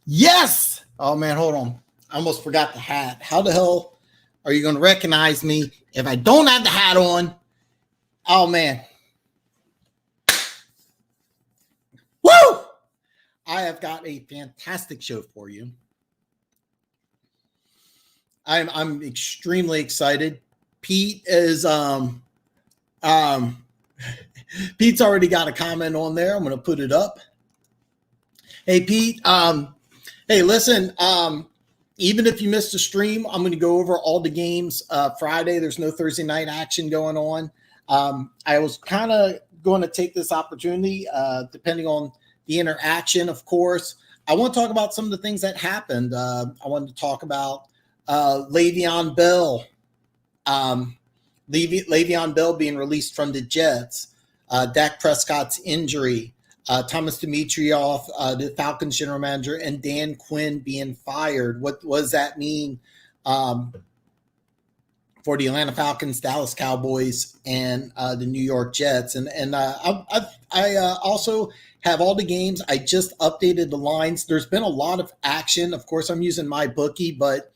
Yes. Oh man, hold on. I almost forgot the hat. How the hell are you going to recognize me if I don't have the hat on? Oh man. Woo! I have got a fantastic show for you. I'm extremely excited. Pete is Pete's already got a comment on there. I'm going to put it up. Hey Pete, hey listen, even if you missed a stream, I'm going to go over all the games Friday. There's no Thursday night action going on. I was kind of going to take this opportunity, depending on the interaction, of course. I want to talk about some of the things that happened. I wanted to talk about Le'Veon Bell. Le'Veon Bell being released from the Jets, Dak Prescott's injury, Thomas Dimitroff, the Falcons general manager, and Dan Quinn being fired. What does that mean for the Atlanta Falcons, Dallas Cowboys, and the New York Jets? And I also have all the games. I just updated the lines. There's been a lot of action. Of course, I'm using my bookie, but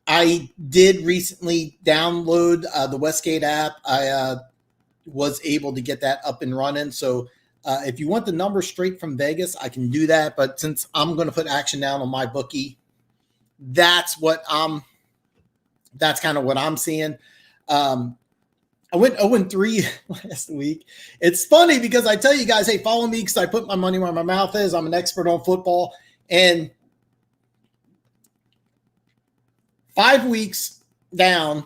I did recently download the Westgate app. I was able to get that up and running. So if you want the numbers straight from Vegas, I can do that. But since I'm going to put action down on my bookie, that's kind of what I'm seeing. I went 0-3 last week. It's funny because I tell you guys, hey, follow me because I put my money where my mouth is. I'm an expert on football. And 5 weeks down,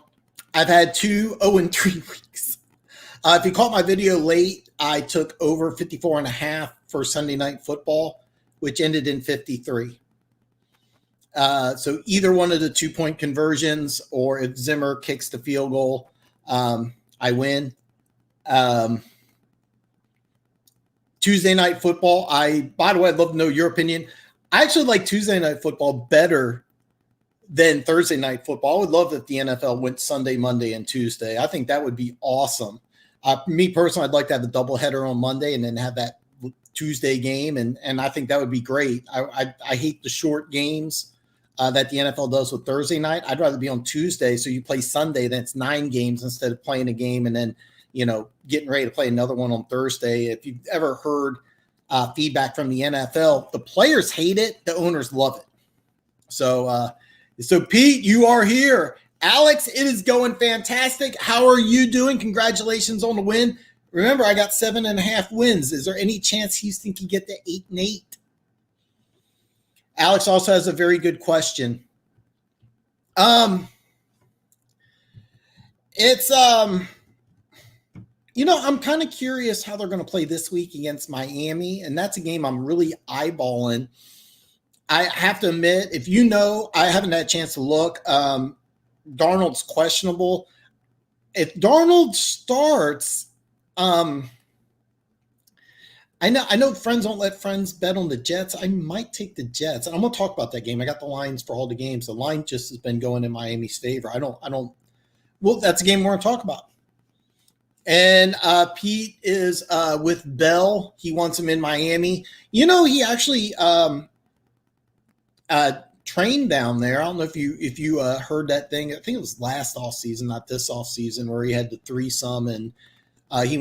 I've had 2 0-3 weeks. If you caught my video late, I took over 54.5 for Sunday Night Football, which ended in 53. So either one of the 2-point conversions, or if Zimmer kicks the field goal, I win. Tuesday Night Football, by the way, I'd love to know your opinion. I actually like Tuesday Night Football better than Thursday Night Football. I would love if the NFL went Sunday, Monday, and Tuesday. I think that would be awesome. Me personally, I'd like to have a doubleheader on Monday and then have that Tuesday game, and I think that would be great. I hate the short games that the NFL does with Thursday night. I'd rather be on Tuesday, so you play Sunday, then it's 9 games instead of playing a game and then getting ready to play another one on Thursday. If you've ever heard feedback from the NFL, the players hate it, the owners love it. So Pete, you are here. Alex, it is going fantastic. How are you doing? Congratulations on the win. Remember, I got 7.5 wins. Is there any chance Houston can get to 8-8? Alex also has a very good question. I'm kind of curious how they're going to play this week against Miami, and that's a game I'm really eyeballing. I have to admit, I haven't had a chance to look. Darnold's questionable. If Darnold starts, I know friends don't let friends bet on the Jets. I might take the Jets. And I'm going to talk about that game. I got the lines for all the games. The line just has been going in Miami's favor. Well, that's a game we're going to talk about. And Pete is with Bell. He wants him in Miami. He actually trained down there. I don't know if you heard that thing. I think it was last offseason, not this offseason, where he had the threesome, and he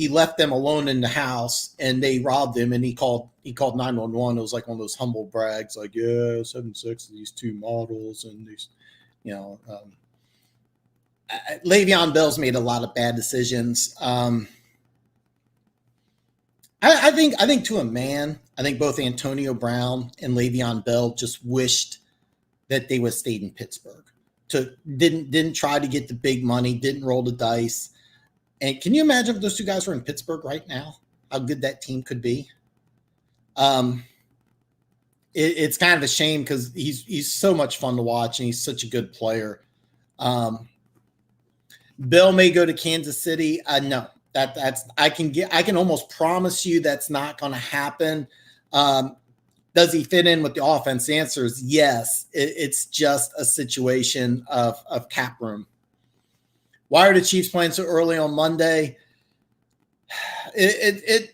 left them alone in the house, and they robbed him, and he called 911. It was like one of those humble brags, like, yeah, 7'6" these 2 models, and these, Le'Veon Bell's made a lot of bad decisions. I think to a man, I think both Antonio Brown and Le'Veon Bell just wished that they would have stayed in Pittsburgh. Didn't try to get the big money, didn't roll the dice. And can you imagine if those 2 guys were in Pittsburgh right now? How good that team could be. It's kind of a shame because he's so much fun to watch and he's such a good player. Bill may go to Kansas City. No. I can almost promise you that's not going to happen. Does he fit in with the offense? The answer is yes. It's just a situation of cap room. Why are the Chiefs playing so early on Monday? This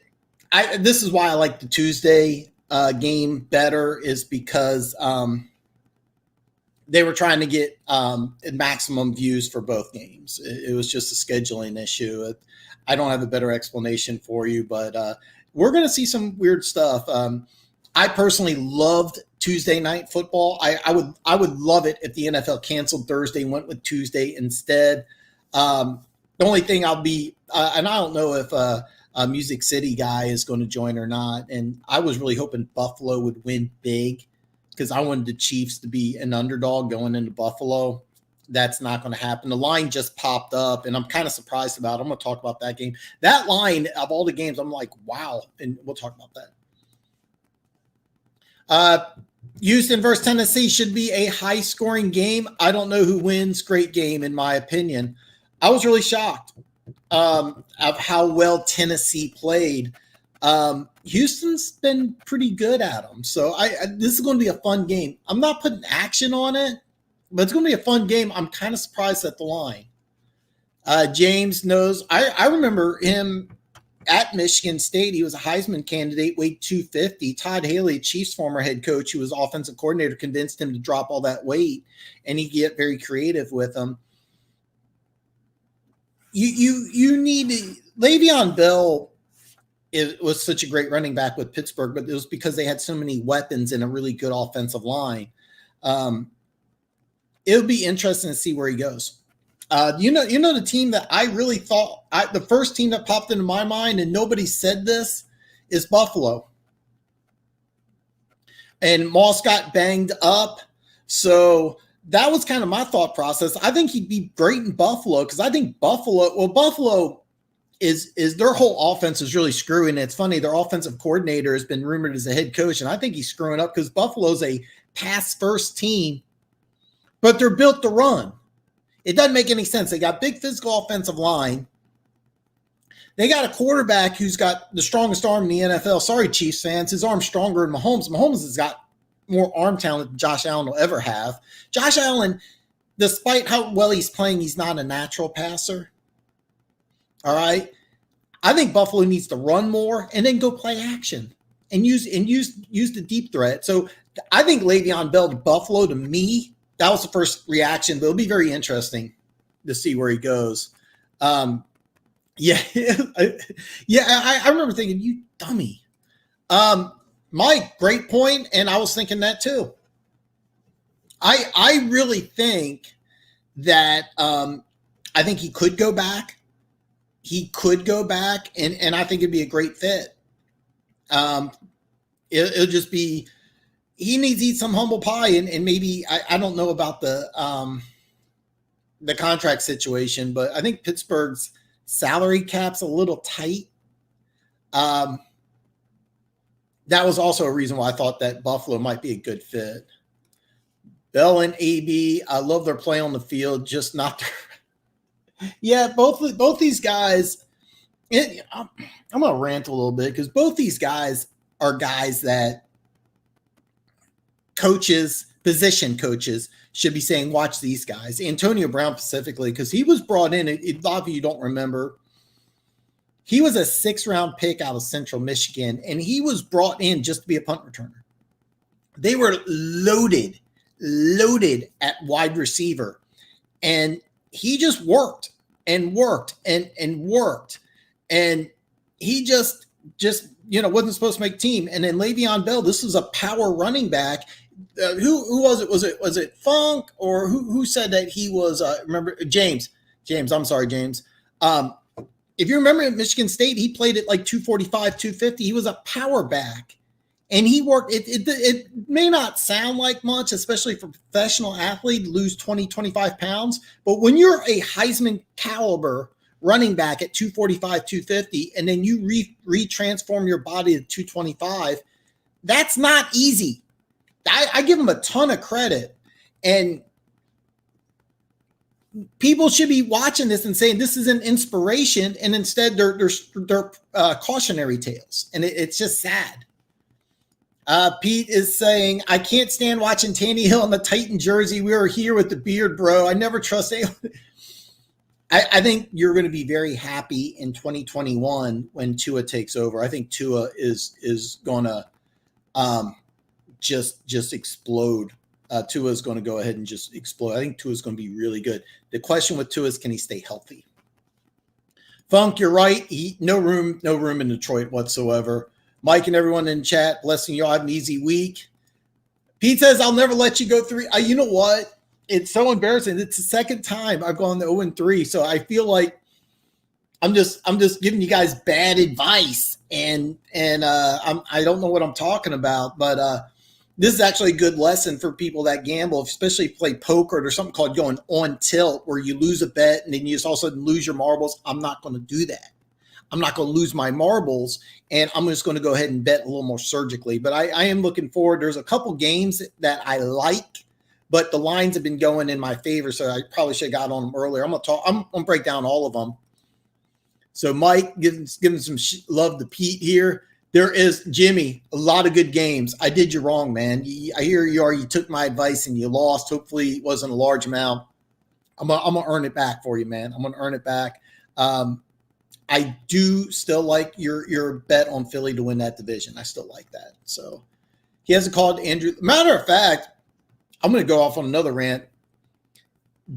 is why I like the Tuesday game better is because they were trying to get maximum views for both games. It was just a scheduling issue. I don't have a better explanation for you, but we're going to see some weird stuff. I personally loved Tuesday night football. I would love it if the NFL canceled Thursday and went with Tuesday instead. The only thing I'll be, and I don't know if a Music City guy is going to join or not, and I was really hoping Buffalo would win big because I wanted the Chiefs to be an underdog going into Buffalo. That's not going to happen. The line just popped up, and I'm kind of surprised about it. I'm going to talk about that game. That line, of all the games, I'm like, wow, and we'll talk about that. Houston versus Tennessee should be a high-scoring game. I don't know who wins. Great game, in my opinion. I was really shocked of how well Tennessee played. Houston's been pretty good at them. So this is going to be a fun game. I'm not putting action on it, but it's going to be a fun game. I'm kind of surprised at the line. James knows. I remember him at Michigan State. He was a Heisman candidate, weighed 250. Todd Haley, Chiefs former head coach, who was offensive coordinator, convinced him to drop all that weight, and he get very creative with him. You need Le'Veon Bell. It was such a great running back with Pittsburgh, but it was because they had so many weapons and a really good offensive line. It'll be interesting to see where he goes. You know the team that I really thought the first team that popped into my mind, and nobody said this, is Buffalo. And Moss got banged up, so that was kind of my thought process. I think he'd be great in Buffalo because I think Buffalo is their whole offense is really screwing. And it's funny, their offensive coordinator has been rumored as a head coach, and I think he's screwing up because Buffalo's a pass-first team, but they're built to run. It doesn't make any sense. They got big physical offensive line. They got a quarterback who's got the strongest arm in the NFL. Sorry, Chiefs fans. His arm's stronger than Mahomes. Mahomes has got more arm talent than Josh Allen will ever have. Josh Allen, despite how well he's playing, he's not a natural passer. All right. I think Buffalo needs to run more and then go play action and use the deep threat. So I think Le'Veon Bell to Buffalo, to me, that was the first reaction, but it'll be very interesting to see where he goes. I remember thinking, you dummy. Mike, great point, and I was thinking that too. I really think that I think he could go back. He could go back, and I think it'd be a great fit. It'll just be he needs to eat some humble pie, and maybe I don't know about the contract situation, but I think Pittsburgh's salary cap's a little tight. That was also a reason why I thought that Buffalo might be a good fit. Bell and AB, I love their play on the field, just not their yeah, both these guys. I'm gonna rant a little bit because both these guys are guys that position coaches should be saying, watch these guys. Antonio Brown specifically, because he was brought in. A lot of you don't remember. He was a 6th-round pick out of Central Michigan, and he was brought in just to be a punt returner. They were loaded at wide receiver, and he just worked and worked and worked. And he just wasn't supposed to make team. And then Le'Veon Bell, this was a power running back. Who was it? Was it Funk or who said that he was? Remember James? I'm sorry, James. If you remember at Michigan State, he played at like 245, 250. He was a power back. And he worked, it may not sound like much, especially for a professional athlete, to lose 20, 25 pounds. But when you're a Heisman caliber running back at 245, 250, and then you retransform your body to 225, that's not easy. I give him a ton of credit. And people should be watching this and saying this is an inspiration. And instead they're cautionary tales. And it's just sad. Pete is saying, I can't stand watching Tannehill in the Titan jersey. We are here with the beard, bro. I never trust anyone. I think you're going to be very happy in 2021 when Tua takes over. I think Tua is going to just explode. Tua is going to go ahead and just explode. I think Tua is going to be really good. The question with Tua is, can he stay healthy? Funk, you're right. No room in Detroit whatsoever. Mike and everyone in chat, blessing you all. Have an easy week. Pete says, I'll never let you go 3. You know what? It's so embarrassing. It's the second time I've gone to 0-3. So I feel like I'm just giving you guys bad advice. And I don't know what I'm talking about, but this is actually a good lesson for people that gamble, especially play poker. There's something called going on tilt, where you lose a bet and then you just all of a sudden lose your marbles. I'm not going to do that. I'm not going to lose my marbles, and I'm just going to go ahead and bet a little more surgically. But I am looking forward. There's a couple games that I like, but the lines have been going in my favor, so I probably should have got on them earlier. I'm going to break down all of them. So Mike, giving some love to Pete here. There is, Jimmy, a lot of good games. I did you wrong, man. I hear you are. You took my advice and you lost. Hopefully it wasn't a large amount. I'm gonna earn it back for you, man. I'm gonna earn it back. I do still like your bet on Philly to win that division. I still like that. So he hasn't called Andrew. Matter of fact, I'm going to go off on another rant.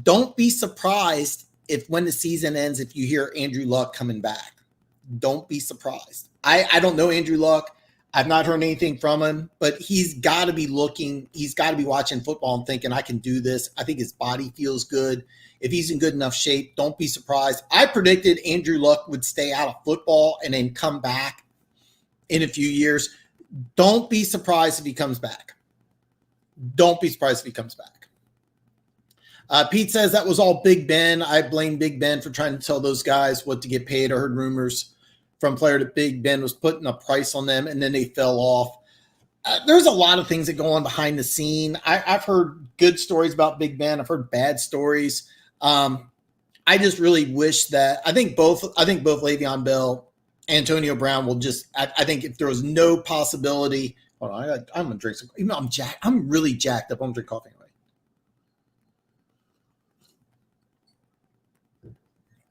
Don't be surprised if when the season ends, if you hear Andrew Luck coming back. Don't be surprised. I don't know Andrew Luck. I've not heard anything from him, but he's got to be looking. He's got to be watching football and thinking, I can do this. I think his body feels good. If he's in good enough shape, don't be surprised. I predicted Andrew Luck would stay out of football and then come back in a few years. Don't be surprised if he comes back. Don't be surprised if he comes back. Pete says that was all Big Ben. I blame Big Ben for trying to tell those guys what to get paid. I heard rumors from player that Big Ben was putting a price on them, and then they fell off. There's a lot of things that go on behind the scene. I've heard good stories about Big Ben. I've heard bad stories. I just really wish that I think both Le'Veon Bell, Antonio Brown will just. I think if there was no possibility, hold on, I'm gonna drink some. Even though I'm really jacked up. I'm gonna drink coffee anyway.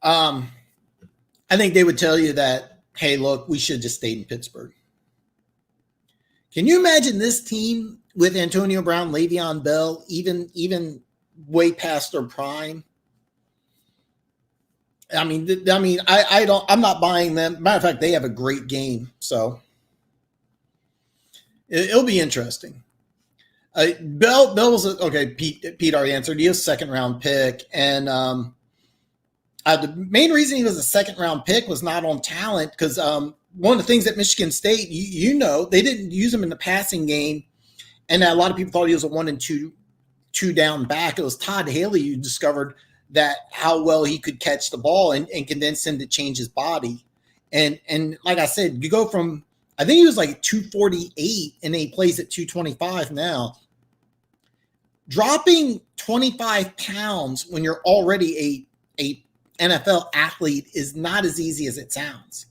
I think they would tell you that, hey, look, we should just stay in Pittsburgh. Can you imagine this team with Antonio Brown, Le'Veon Bell, even way past their prime? I mean, I'm not buying them. Matter of fact, they have a great game, so it'll be interesting. Bell was okay. Pete already answered. He was a second-round pick, and the main reason he was a second-round pick was not on talent, because one of the things at Michigan State, they didn't use him in the passing game, and a lot of people thought he was a 1 and 2 down back. It was Todd Haley who discovered that how well he could catch the ball and convinced him to change his body. And like I said, you go from, I think he was like 248 and he plays at 225 now. Dropping 25 pounds when you're already a NFL athlete is not as easy as it sounds.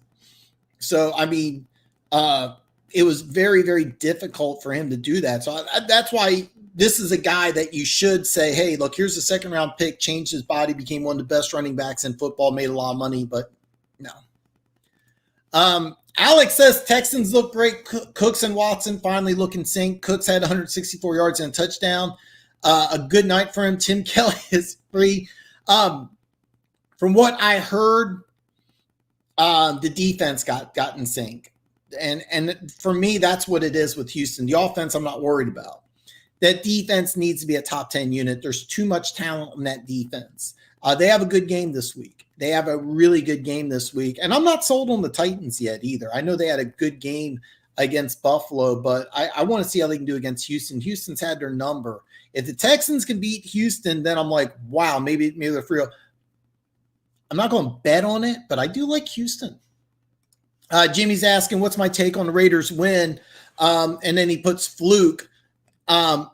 So, I mean, it was very, very difficult for him to do that. So that's why this is a guy that you should say, hey, look, here's a second-round pick, changed his body, became one of the best running backs in football, made a lot of money, but no. Alex says Texans look great. Cooks and Watson finally look in sync. Cooks had 164 yards and a touchdown. A good night for him. Tim Kelly is free. From what I heard, the defense got in sync. And for me, that's what it is with Houston. The offense I'm not worried about. That defense needs to be a top 10 unit. There's too much talent on that defense. They have a good game this week. They have a really good game this week. And I'm not sold on the Titans yet either. I know they had a good game against Buffalo, but I want to see how they can do against Houston. Houston's had their number. If the Texans can beat Houston, then I'm like, wow, maybe they're for real. I'm not going to bet on it, but I do like Houston. Jimmy's asking, what's my take on the Raiders win? And then he puts fluke. And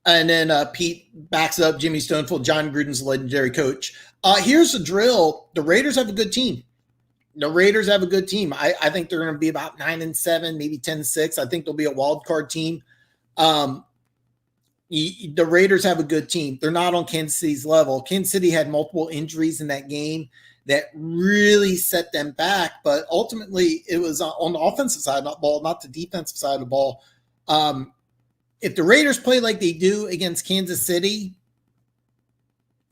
then Pete backs up Jimmy Stoneful. John Gruden's a legendary coach. Here's the drill. The Raiders have a good team. I think they're going to be about 9-7, maybe 10-6. I think they'll be a wild card team. The Raiders have a good team. They're not on Kansas City's level. Kansas City had multiple injuries in that game that really set them back. But ultimately, it was on the offensive side of the ball, not the defensive side of the ball. If the Raiders play like they do against Kansas City,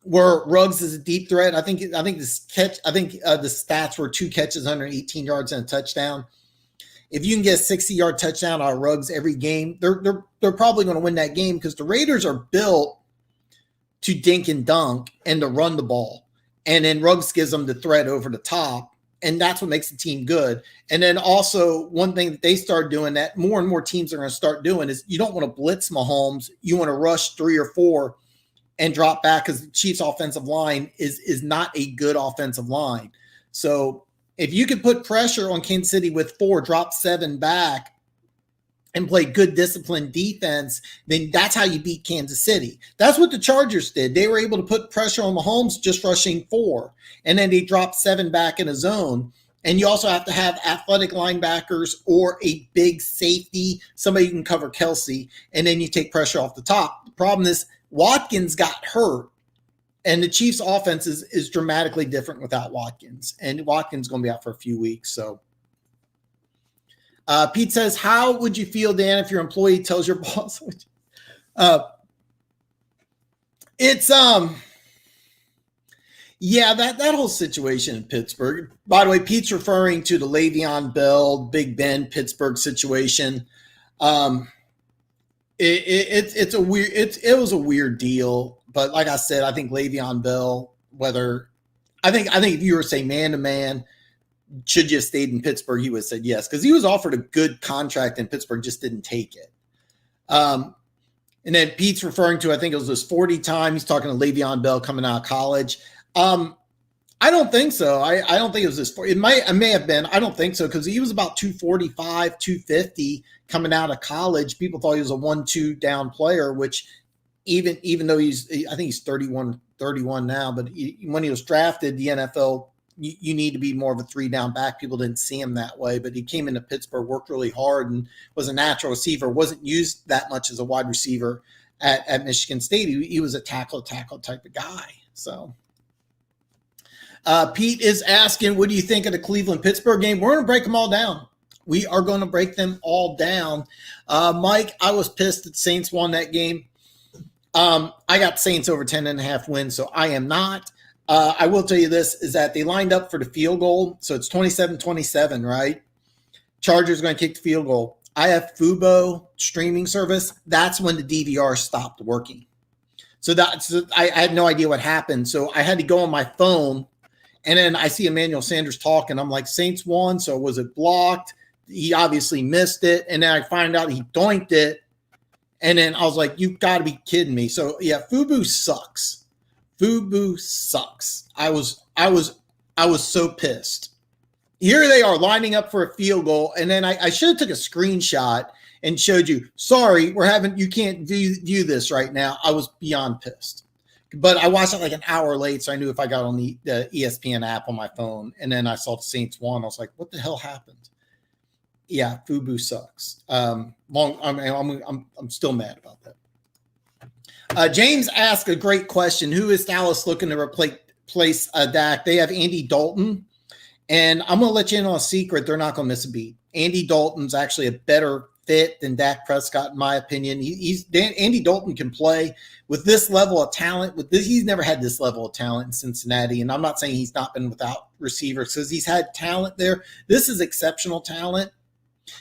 where Ruggs is a deep threat, I think the stats were 2 catches under 18 yards and a touchdown. If you can get a 60-yard touchdown on Ruggs every game, they're probably going to win that game, because the Raiders are built to dink and dunk and to run the ball. And then Ruggs gives them the threat over the top, and that's what makes the team good. And then also, one thing that they started doing that more and more teams are going to start doing is, you don't want to blitz Mahomes. You want to rush 3 or 4 and drop back, because the Chiefs' offensive line is not a good offensive line. So if you could put pressure on Kansas City with 4, drop 7 back, and play good disciplined defense, then that's how you beat Kansas City. That's what the Chargers did. They were able to put pressure on Mahomes just rushing 4, and then they dropped 7 back in a zone. And you also have to have athletic linebackers or a big safety, somebody who can cover Kelsey, and then you take pressure off the top. The problem is Watkins got hurt, and the Chiefs' offense is dramatically different without Watkins, and Watkins is going to be out for a few weeks. So Pete says, how would you feel, Dan, if your employee tells your boss? That whole situation in Pittsburgh. By the way, Pete's referring to the Le'Veon Bell, Big Ben, Pittsburgh situation. It was a weird deal, but like I said, I think Le'Veon Bell, I think if you were to say man to man, should you have stayed in Pittsburgh, he would have said yes, because he was offered a good contract and Pittsburgh just didn't take it. And then Pete's referring to, I think it was his 40 time. He's talking to Le'Veon Bell coming out of college. I don't think so. I don't think it was his 40. It may have been. I don't think so, because he was about 245, 250 coming out of college. People thought he was a 1-2 down player, which even though I think he's 31 now, but when he was drafted, the NFL, you need to be more of a 3-down back. People didn't see him that way, but he came into Pittsburgh, worked really hard, and was a natural receiver. Wasn't used that much as a wide receiver at Michigan State. He was a tackle type of guy. So Pete is asking, what do you think of the Cleveland-Pittsburgh game? We're going to break them all down. We are going to break them all down. Mike, I was pissed that Saints won that game. I got Saints over 10.5 wins, so I am not. I will tell you this, is that they lined up for the field goal. So it's 27-27, right? Chargers going to kick the field goal. I have Fubo streaming service. That's when the DVR stopped working. So I had no idea what happened. So I had to go on my phone, and then I see Emmanuel Sanders talk, and I'm like, Saints won. So was it blocked? He obviously missed it. And then I find out he doinked it. And then I was like, you've got to be kidding me. So yeah, Fubo sucks. Fubo sucks. I was so pissed. Here they are lining up for a field goal, and then I should have took a screenshot and showed you. Sorry, you can't view this right now. I was beyond pissed, but I watched it like an hour late, so I knew if I got on the ESPN app on my phone, and then I saw the Saints won. I was like, what the hell happened? Yeah, Fubo sucks. I'm still mad about that. James asked a great question. Who is Dallas looking to replace Dak? They have Andy Dalton, and I'm going to let you in on a secret. They're not going to miss a beat. Andy Dalton's actually a better fit than Dak Prescott, in my opinion. Andy Dalton can play with this level of talent. He's never had this level of talent in Cincinnati, and I'm not saying he's not been without receivers, because he's had talent there. This is exceptional talent.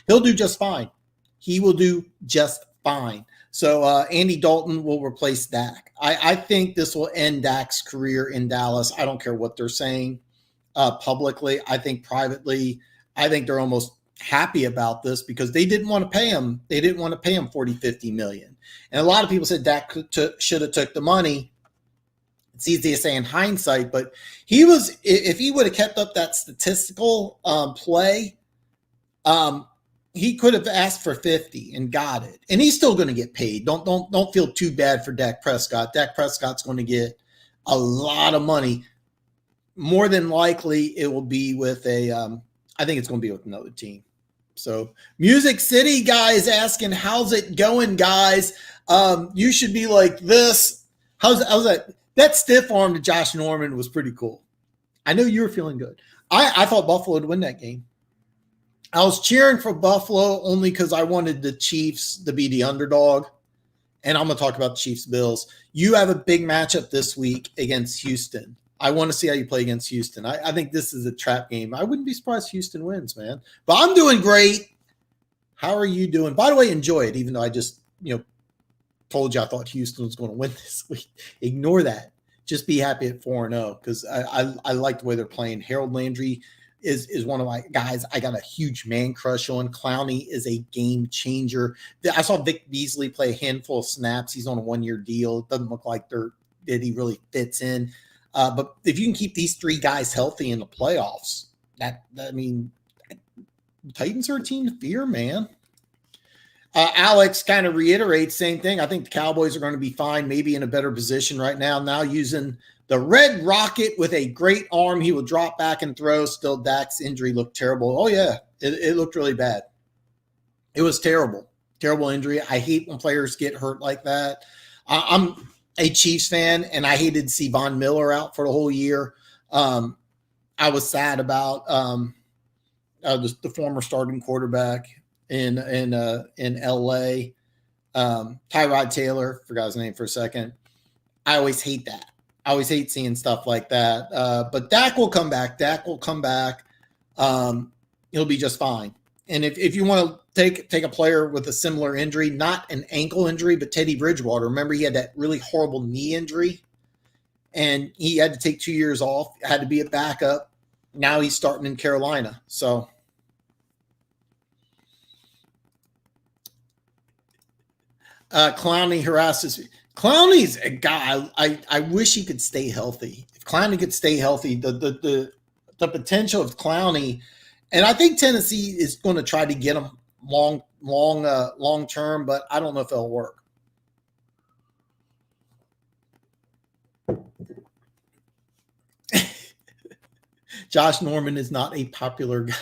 He'll do just fine. He will do just fine. So Andy Dalton will replace Dak. I think this will end Dak's career in Dallas. I don't care what they're saying publicly. I think privately, I think they're almost happy about this, because they didn't want to pay him. They didn't want to pay him 40-50 million. And a lot of people said Dak should have took the money. It's easy to say in hindsight, but if he would have kept up that statistical play, he could have asked for 50 and got it, and he's still going to get paid. Don't feel too bad for Dak Prescott. Dak Prescott's going to get a lot of money. More than likely, it will be with I think it's going to be with another team. So, Music City guy is asking, how's it going, guys? You should be like this. How's that? That stiff arm to Josh Norman was pretty cool. I know you were feeling good. I thought Buffalo would win that game. I was cheering for Buffalo only because I wanted the Chiefs to be the underdog. And I'm going to talk about the Chiefs Bills. You have a big matchup this week against Houston. I want to see how you play against Houston. I think this is a trap game. I wouldn't be surprised if Houston wins, man. But I'm doing great. How are you doing? By the way, enjoy it, even though I just, told you I thought Houston was going to win this week. Ignore that. Just be happy at 4-0 because I like the way they're playing. Harold Landry is one of my guys I got a huge man crush on. Clowney is a game changer. I saw Vic Beasley play a handful of snaps. He's on a 1-year deal. It doesn't look like that he really fits in. But if you can keep these three guys healthy in the playoffs, Titans are a team to fear, man. Alex kind of reiterates same thing. I think the Cowboys are going to be fine, maybe in a better position right now using the Red Rocket with a great arm. He will drop back and throw. Still, Dak's injury looked terrible. Oh, yeah, it looked really bad. It was terrible. Terrible injury. I hate when players get hurt like that. I'm a Chiefs fan, and I hated to see Von Miller out for the whole year. I was sad about the former starting quarterback in LA. Tyrod Taylor, forgot his name for a second. I always hate that. I always hate seeing stuff like that. But Dak will come back. He'll be just fine. And if you want to take a player with a similar injury, not an ankle injury, but Teddy Bridgewater. Remember, he had that really horrible knee injury, and he had to take 2 years off, had to be a backup. Now he's starting in Carolina. So Clowney harasses. Clowney's a guy. I wish he could stay healthy. If Clowney could stay healthy, the potential of Clowney, and I think Tennessee is going to try to get him long term, but I don't know if it'll work. Josh Norman is not a popular guy.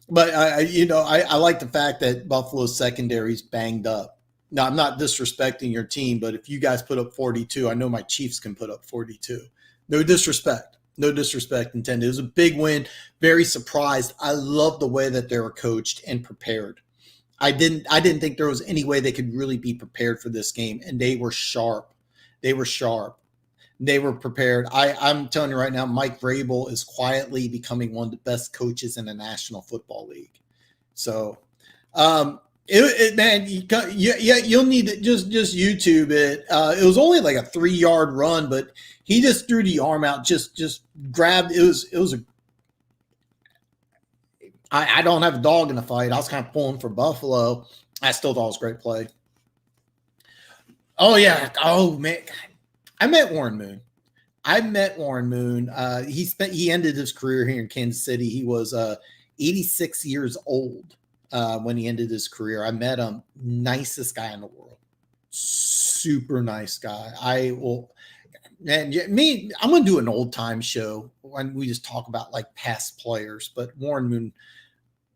But I like the fact that Buffalo's secondary is banged up. Now, I'm not disrespecting your team, but if you guys put up 42, I know my Chiefs can put up 42. No disrespect intended. It was a big win. Very surprised. I love the way that they were coached and prepared. I didn't think there was any way they could really be prepared for this game, and they were sharp. They were prepared. I'm telling you right now, Mike Vrabel is quietly becoming one of the best coaches in the National Football League. So, man, you'll need to just YouTube it. It was only like a 3-yard run, but he just threw the arm out, just grabbed. It was I don't have a dog in the fight. I was kind of pulling for Buffalo. I still thought it was a great play. Oh yeah. Oh man. I met Warren Moon. He ended his career here in Kansas City. He was 86 years old when he ended his career. I met him. Nicest guy in the world. Super nice guy. I'm going to do an old time show when we just talk about like past players, but Warren Moon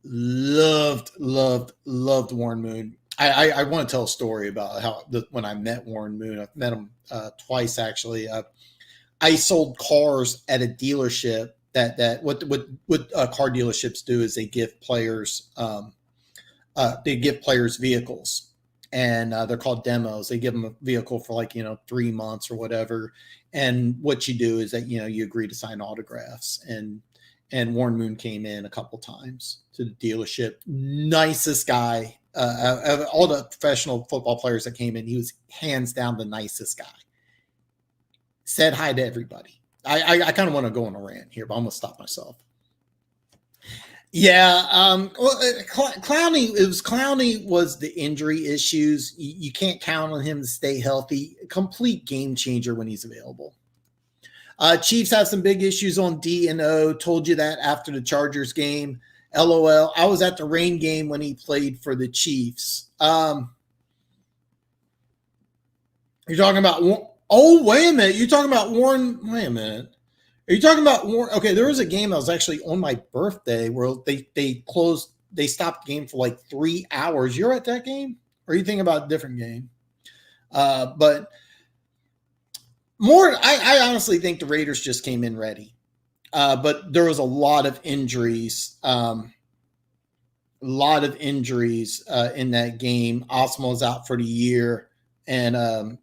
loved Warren Moon. I want to tell a story about how when I met Warren Moon. I've met him twice actually. I sold cars at a dealership that what car dealerships do is they give players vehicles, and they're called demos. They give them a vehicle for 3 months or whatever, and what you do is that you agree to sign autographs. And Warren Moon came in a couple times to the dealership. Nicest guy. Of all the professional football players that came in, he was hands down the nicest guy. Said hi to everybody. I kind of want to go on a rant here, but I'm going to stop myself. Yeah. Clowney was the injury issues. You can't count on him to stay healthy. Complete game changer when he's available. Chiefs have some big issues on D&O. Told you that after the Chargers game. LOL. I was at the rain game when he played for the Chiefs. You're talking about – oh, wait a minute. You're talking about Warren – wait a minute. Are you talking about Warren? Okay, there was a game that was actually on my birthday where they stopped the game for like 3 hours. You're at that game? Or are you thinking about a different game? But I honestly think the Raiders just came in ready. But there was a lot of injuries. In that game. Osmo's out for the year, and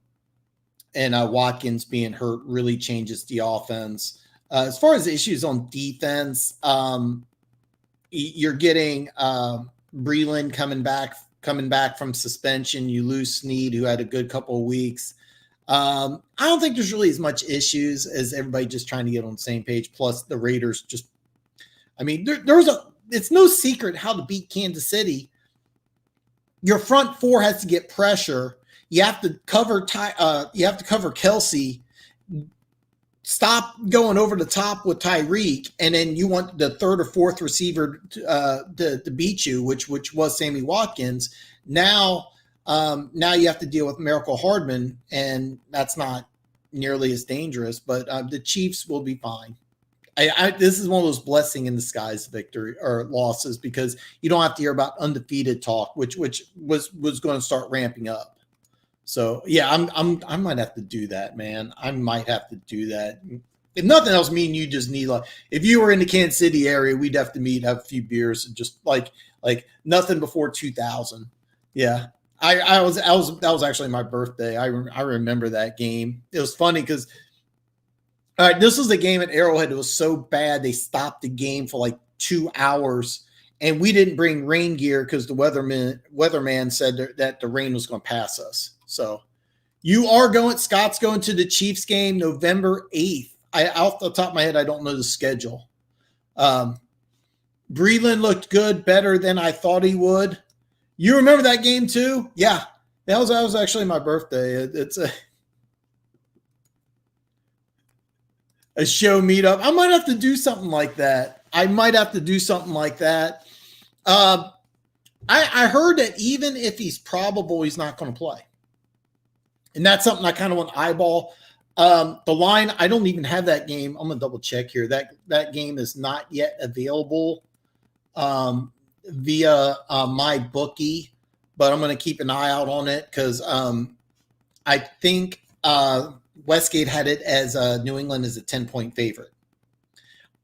Watkins being hurt really changes the offense. As far as issues on defense, you're getting Breland coming back from suspension. You lose Snead, who had a good couple of weeks. I don't think there's really as much issues as everybody just trying to get on the same page. Plus, the Raiders just, I mean, it's no secret how to beat Kansas City. Your front four has to get pressure. You have to cover Kelsey. Stop going over the top with Tyreek, and then you want the third or fourth receiver to beat you, which was Sammy Watkins. Now you have to deal with Miracle Hardman, and that's not nearly as dangerous. But the Chiefs will be fine. This is one of those blessing in disguise victory or losses, because you don't have to hear about undefeated talk, which was going to start ramping up. So yeah, I might have to do that, man. I might have to do that. If nothing else, me and you just need, like, if you were in the Kansas City area, we'd have to meet, have a few beers, and just like nothing before 2000. Yeah. That was actually my birthday. I remember that game. It was funny because, all right, this was a game at Arrowhead. It was so bad they stopped the game for like 2 hours, and we didn't bring rain gear because the weatherman said that the rain was going to pass us. So Scott's going to the Chiefs game November 8th. Off the top of my head, I don't know the schedule. Breland looked good, better than I thought he would. You remember that game too? Yeah, that was actually my birthday. It's a show meetup. I might have to do something like that. I heard that even if he's probable, he's not going to play. And that's something I kind of want to eyeball. The line, I don't even have that game. I'm going to double check here. That game is not yet available via my bookie, but I'm going to keep an eye out on it because I think Westgate had it as New England as a 10-point favorite.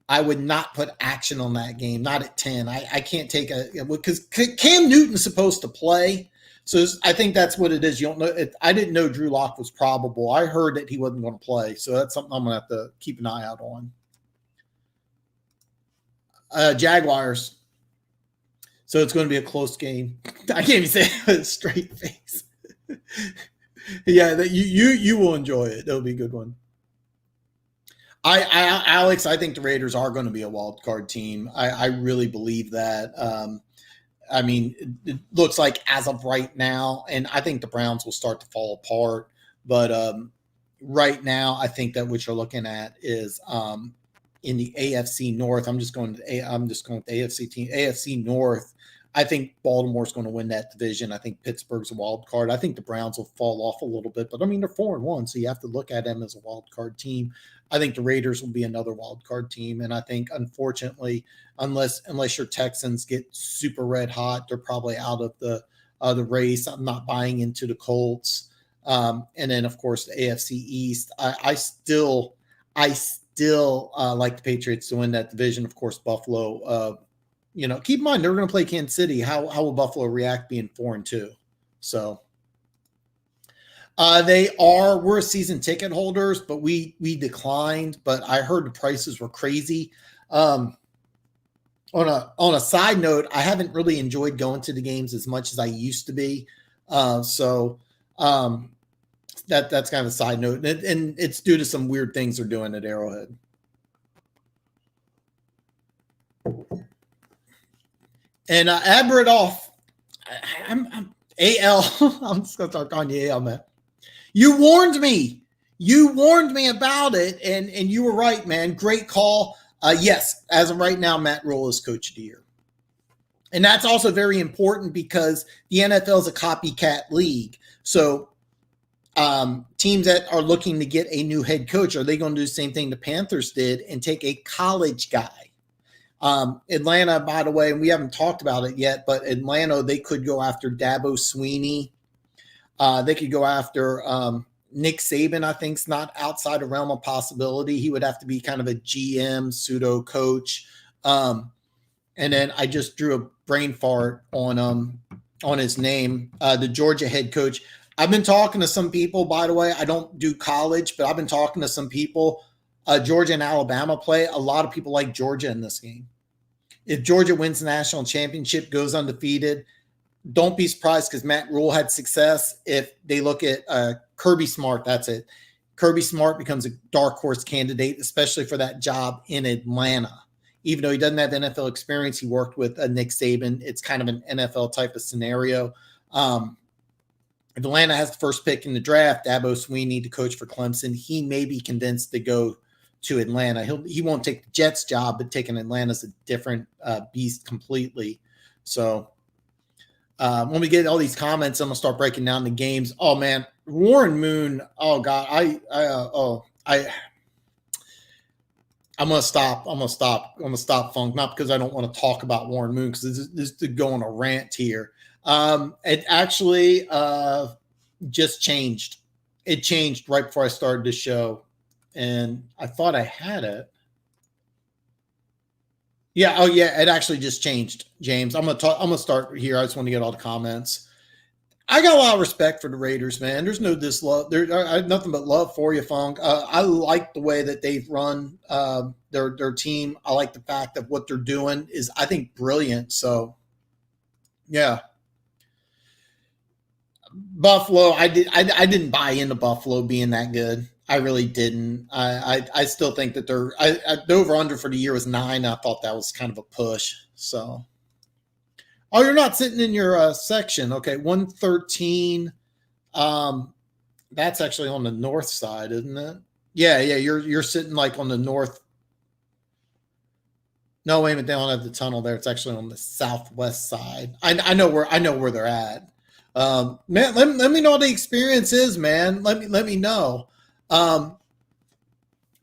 I would not put action on that game, not at 10. I can't take because Cam Newton's supposed to play. So I think that's what it is. You don't know. I didn't know Drew Lock was probable. I heard that he wasn't going to play. So that's something I'm going to have to keep an eye out on. Jaguars. So it's going to be a close game. I can't even say it with a straight face. Yeah, you will enjoy it. It'll be a good one. Alex, I think the Raiders are going to be a wild card team. I really believe that. I mean, it looks like as of right now, and I think the Browns will start to fall apart. But right now, I think that what you're looking at is in the AFC North. I'm just going with the AFC team. AFC North. I think Baltimore's going to win that division. I think Pittsburgh's a wild card. I think the Browns will fall off a little bit, but I mean, they're 4-1, so you have to look at them as a wild card team. I think the Raiders will be another wild card team, and I think, unfortunately, unless your Texans get super red hot, they're probably out of the race. I'm not buying into the Colts, and then of course the AFC East. I still like the Patriots to win that division. Of course, Buffalo. Keep in mind they're going to play Kansas City. How will Buffalo react being 4-2? So we're season ticket holders, but we declined. But I heard the prices were crazy. On a side note, I haven't really enjoyed going to the games as much as I used to be. That's kind of a side note, and it's due to some weird things they're doing at Arrowhead. And Abradoff, I'm AL. I'm just going to start calling you AL, man. You warned me. You warned me about it, and you were right, man. Great call. Yes, as of right now, Matt Rule is Coach of the Year. And that's also very important because the NFL is a copycat league. So teams that are looking to get a new head coach, are they going to do the same thing the Panthers did and take a college guy? Atlanta, by the way, and we haven't talked about it yet, but Atlanta, they could go after Dabo Sweeney. They could go after Nick Saban, I think, is not outside the realm of possibility. He would have to be kind of a GM, pseudo coach. And then I just drew a brain fart on his name, the Georgia head coach. I've been talking to some people, by the way. I don't do college, but I've been talking to some people. Georgia and Alabama play. A lot of people like Georgia in this game. If Georgia wins the national championship, goes undefeated, don't be surprised because Matt Rule had success. If they look at Kirby Smart, that's it. Kirby Smart becomes a dark horse candidate, especially for that job in Atlanta. Even though he doesn't have NFL experience, he worked with Nick Saban. It's kind of an NFL type of scenario. If Atlanta has the first pick in the draft, Dabo Swinney, the coach for Clemson, he may be convinced to go to Atlanta. He won't take the Jets job, but taking Atlanta's a different beast completely. So when we get all these comments, I'm gonna start breaking down the games. Oh man, Warren Moon. Oh God, I'm gonna stop. I'm gonna stop, Funk. Not because I don't want to talk about Warren Moon, because this is go on a rant here. It actually just changed. It changed right before I started the show, and I thought I had it. Yeah. Oh, yeah. It actually just changed, James. I'm gonna start here. I just want to get all the comments. I got a lot of respect for the Raiders, man. There's no dislove. I have nothing but love for you, Funk. I like the way that they've run their team. I like the fact that what they're doing is, I think, brilliant. So, yeah. Buffalo, I didn't buy into Buffalo being that good. I really didn't. I still think that the over under for the year was 9. I thought that was kind of a push. So, oh, you're not sitting in your section. Okay, 113. That's actually on the north side, isn't it? Yeah. You're sitting like on the north. No, wait a minute. They don't have the tunnel there. It's actually on the southwest side. I know where they're at. Man, let me know what the experience is, man. Let me know. AL,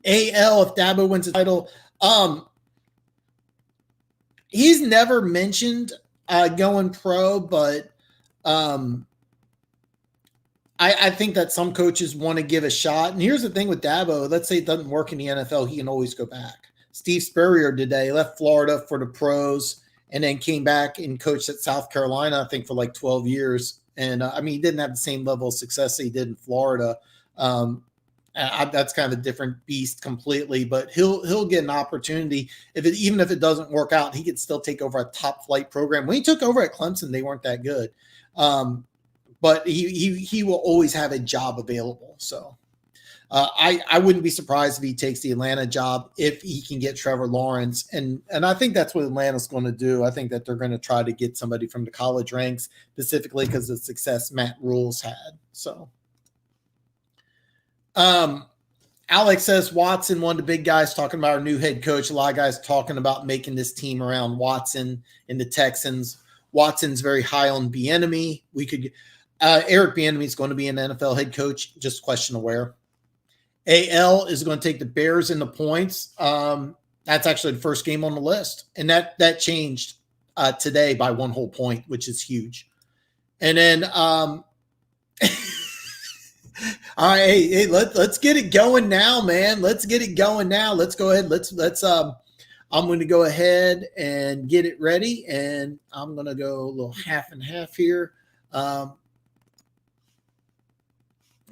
if Dabo wins the title, he's never mentioned going pro, but I think that some coaches want to give a shot. And here's the thing with Dabo: let's say it doesn't work in the NFL, he can always go back. Steve Spurrier today left Florida for the pros, and then came back and coached at South Carolina, I think, for like 12 years. And I mean, he didn't have the same level of success that he did in Florida. That's kind of a different beast completely, but he'll get an opportunity. Even if it doesn't work out, he could still take over a top flight program. When he took over at Clemson, they weren't that good. But he will always have a job available. So I wouldn't be surprised if he takes the Atlanta job if he can get Trevor Lawrence. And I think that's what Atlanta's going to do. I think that they're going to try to get somebody from the college ranks, specifically because of the success Matt Rule's had. So Alex says Watson, one of the big guys, talking about our new head coach. A lot of guys talking about making this team around Watson and the Texans. Watson's very high on Bieniemy. We could Eric Bieniemy is going to be an NFL head coach. Just a question of where. AL is going to take the Bears in the points. That's actually the first game on the list, and that changed today by 1 whole point, which is huge. And then, all right, hey, let's get it going now, man. Let's get it going now. Let's go ahead. Let's. I'm going to go ahead and get it ready, and I'm going to go a little half and half here.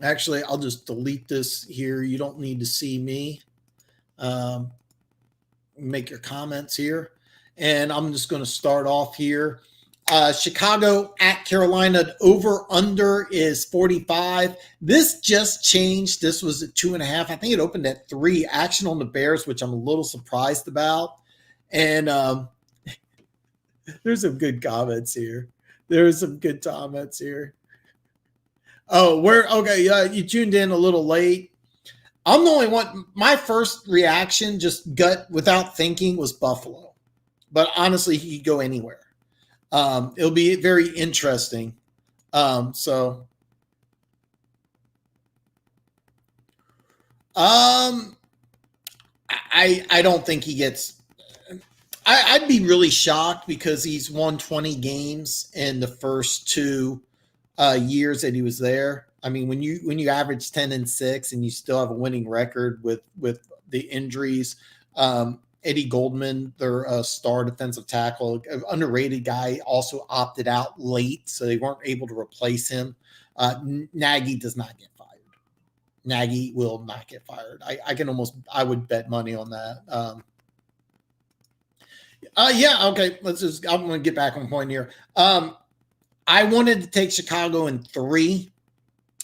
Actually, I'll just delete this here. You don't need to see me. Make your comments here. And I'm just going to start off here. Chicago at Carolina, over under is 45. This just changed. This was at 2.5. I think it opened at 3. Action on the Bears, which I'm a little surprised about. And there's some good comments here. Oh, you tuned in a little late. I'm the only one. My first reaction, just gut without thinking, was Buffalo. But honestly, he could go anywhere. It'll be very interesting. I don't think he gets. I'd be really shocked because he's won 20 games in the first 2 years that he was there. I mean, when you average 10-6 and you still have a winning record with the injuries, Eddie Goldman, their star defensive tackle, underrated guy, also opted out late, so they weren't able to replace him. Nagy does not get fired. Nagy will not get fired. I would bet money on that. Yeah, okay. I'm going to get back on point here. I wanted to take Chicago in 3.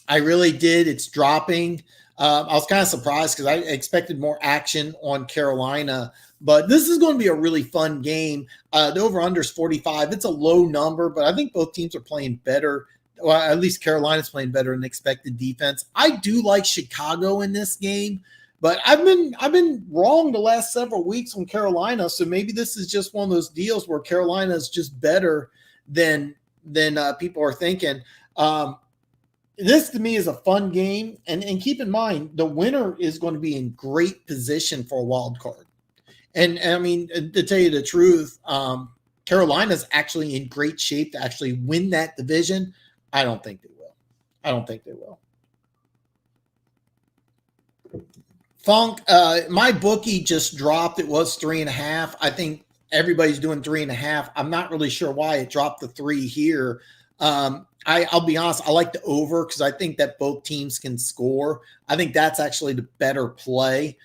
I really did. It's dropping. I was kind of surprised because I expected more action on Carolina, but this is going to be a really fun game. The over-under is 45. It's a low number, but I think both teams are playing better. Well, at least Carolina's playing better than expected defense. I do like Chicago in this game, but I've been wrong the last several weeks on Carolina, so maybe this is just one of those deals where Carolina is just better than people are thinking. This to me is a fun game, and keep in mind the winner is going to be in great position for a wild card. And I mean, to tell you the truth, Carolina's actually in great shape to actually win that division. I don't think they will. Funk, my bookie just dropped. It was 3.5. I think everybody's doing 3.5. I'm not really sure why it dropped to 3 here. I'll be honest, I like the over because I think that both teams can score. I think that's actually the better play.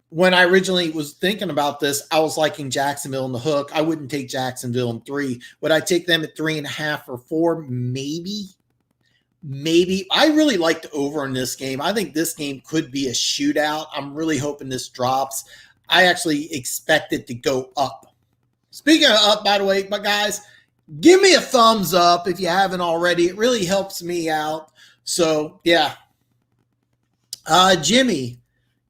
When I originally was thinking about this, I was liking Jacksonville in the hook. I wouldn't take Jacksonville in 3. Would I take them at 3.5 or 4? Maybe. I really like the over in this game. I think this game could be a shootout. I'm really hoping this drops. I actually expect it to go up. Speaking of up, by the way, but guys, give me a thumbs up if you haven't already. It really helps me out. So, yeah. Jimmy,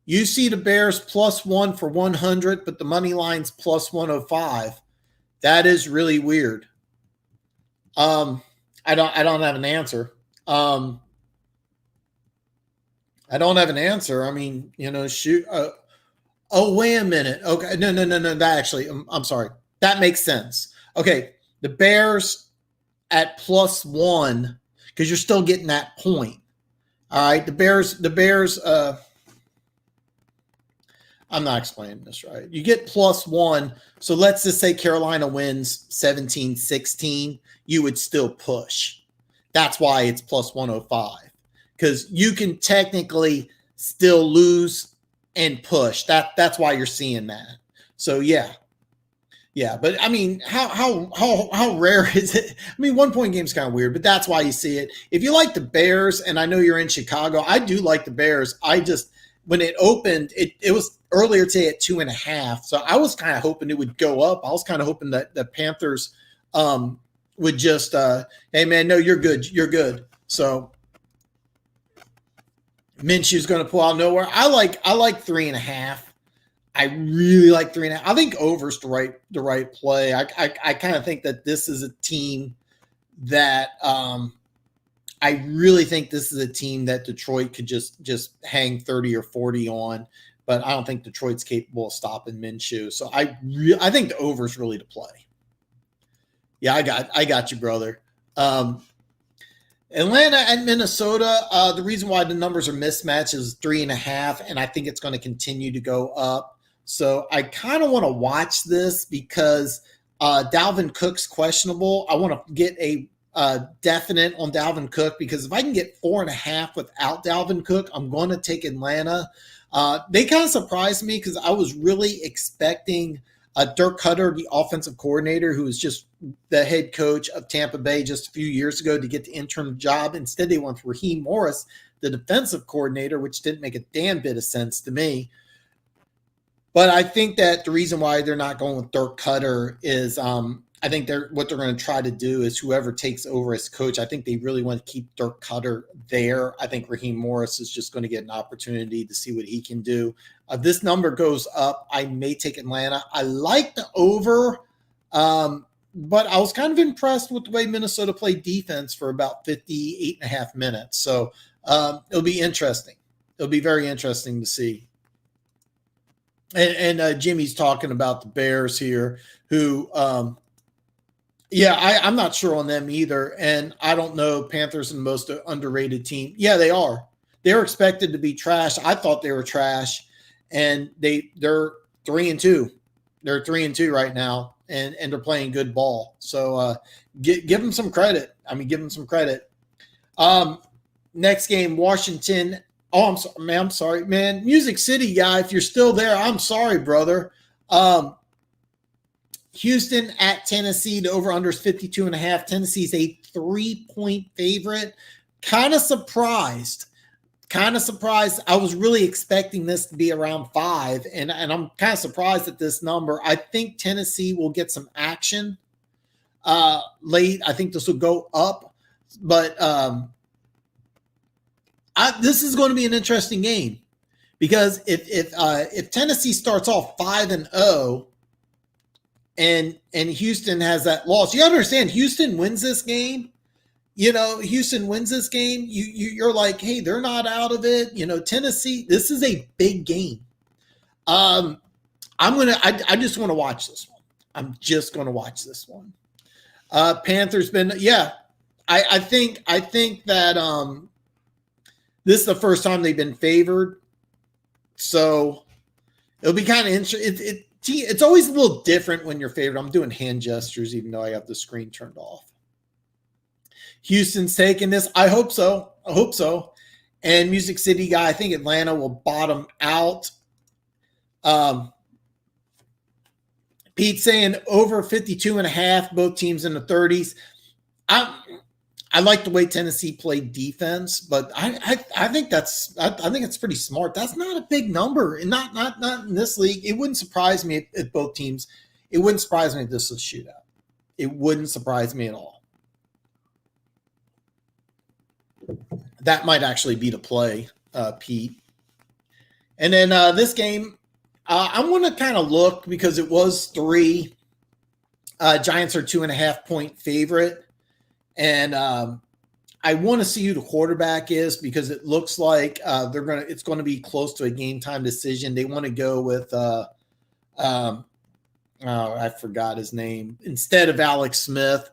you see the Bears +1 for 100, but the money line's +105. That is really weird. I don't have an answer. I don't have an answer. I mean, shoot. Oh, wait a minute. Okay. No. That actually, I'm sorry. That makes sense. Okay. The Bears at +1, because you're still getting that point. All right. The Bears, I'm not explaining this right. You get +1. So let's just say Carolina wins 17-16. You would still push. That's why it's +105. Because you can technically still lose and push. That's why you're seeing that. So yeah. But I mean, how rare is it? I mean, 1-point game's kind of weird, but that's why you see it. If you like the Bears, and I know you're in Chicago, I do like the Bears. When it opened, it was earlier today at 2.5. So I was kind of hoping it would go up. I was kind of hoping that the Panthers would just, hey man, no, you're good. So Minshew's going to pull out nowhere. I like 3.5. I really like 3.5. I think over's the right play. I kind of think that this is a team that I really think this is a team that Detroit could just hang 30 or 40 on, but I don't think Detroit's capable of stopping Minshew. So I think the over is really the play. Yeah, I got you, brother. Atlanta and Minnesota. The reason why the numbers are mismatched is 3.5, and I think it's going to continue to go up. So I kind of want to watch this because Dalvin Cook's questionable. I want to get a definite on Dalvin Cook because if I can get 4.5 without Dalvin Cook, I'm going to take Atlanta. They kind of surprised me because I was really expecting Dirk Cutter, the offensive coordinator, who was just the head coach of Tampa Bay just a few years ago, to get the interim job. Instead, they went for Raheem Morris, the defensive coordinator, which didn't make a damn bit of sense to me. But I think that the reason why they're not going with Dirk Cutter is I think what they're going to try to do is whoever takes over as coach, I think they really want to keep Dirk Cutter there. I think Raheem Morris is just going to get an opportunity to see what he can do. If this number goes up, I may take Atlanta. I like the over, but I was kind of impressed with the way Minnesota played defense for about 58.5 minutes. So it'll be interesting. It'll be very interesting to see. And Jimmy's talking about the Bears here, who Yeah, I'm not sure on them either. And I don't know. Panthers are the most underrated team. Yeah, they are. They're expected to be trash. I thought they were trash. And they're 3-2. They're 3-2 right now. And they're playing good ball. So give them some credit. I mean, give them some credit. Next game, Washington. Oh, I'm sorry, man. Music City guy, if you're still there, I'm sorry, brother. Houston at Tennessee. The over-under is 52.5. Tennessee's a 3-point favorite. Kind of surprised. I was really expecting this to be around 5, and I'm kind of surprised at this number. I think Tennessee will get some action late. I think this will go up, but this is going to be an interesting game because if Tennessee starts off 5-0 and Houston has that loss, you understand Houston wins this game. Houston wins this game. You're like, hey, they're not out of it. Tennessee. This is a big game. I just want to watch this one. I'm just going to watch this one. Panthers been, yeah. I think that this is the first time they've been favored, so it'll be kind of interesting. It's always a little different when you're favored. I'm doing hand gestures, even though I have the screen turned off. Houston's taking this. I hope so. And Music City guy, I think Atlanta will bottom out. Pete saying over 52.5, both teams in the 30s. I like the way Tennessee played defense, but I think that's pretty smart. That's not a big number, and not in this league. It wouldn't surprise me if both teams. It wouldn't surprise me if this was a shootout. It wouldn't surprise me at all. That might actually be the play, Pete. And then this game, I'm going to kind of look because it was 3. Giants are 2.5-point favorite. And I want to see who the quarterback is because it looks like it's going to be close to a game time decision. They want to go with I forgot his name instead of Alex Smith.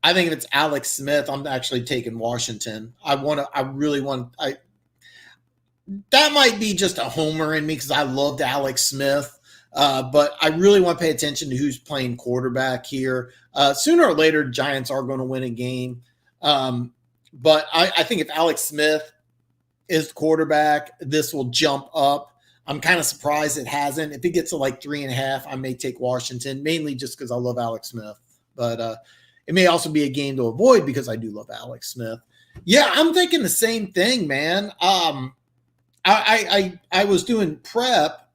I think if it's Alex Smith, I'm actually taking Washington. That might be just a homer in me because I loved Alex Smith. But I really want to pay attention to who's playing quarterback here. Sooner or later, Giants are going to win a game. But I think if Alex Smith is the quarterback, this will jump up. I'm kind of surprised it hasn't. If it gets to like 3.5, I may take Washington, mainly just because I love Alex Smith. But it may also be a game to avoid because I do love Alex Smith. Yeah, I'm thinking the same thing, man. I was doing prep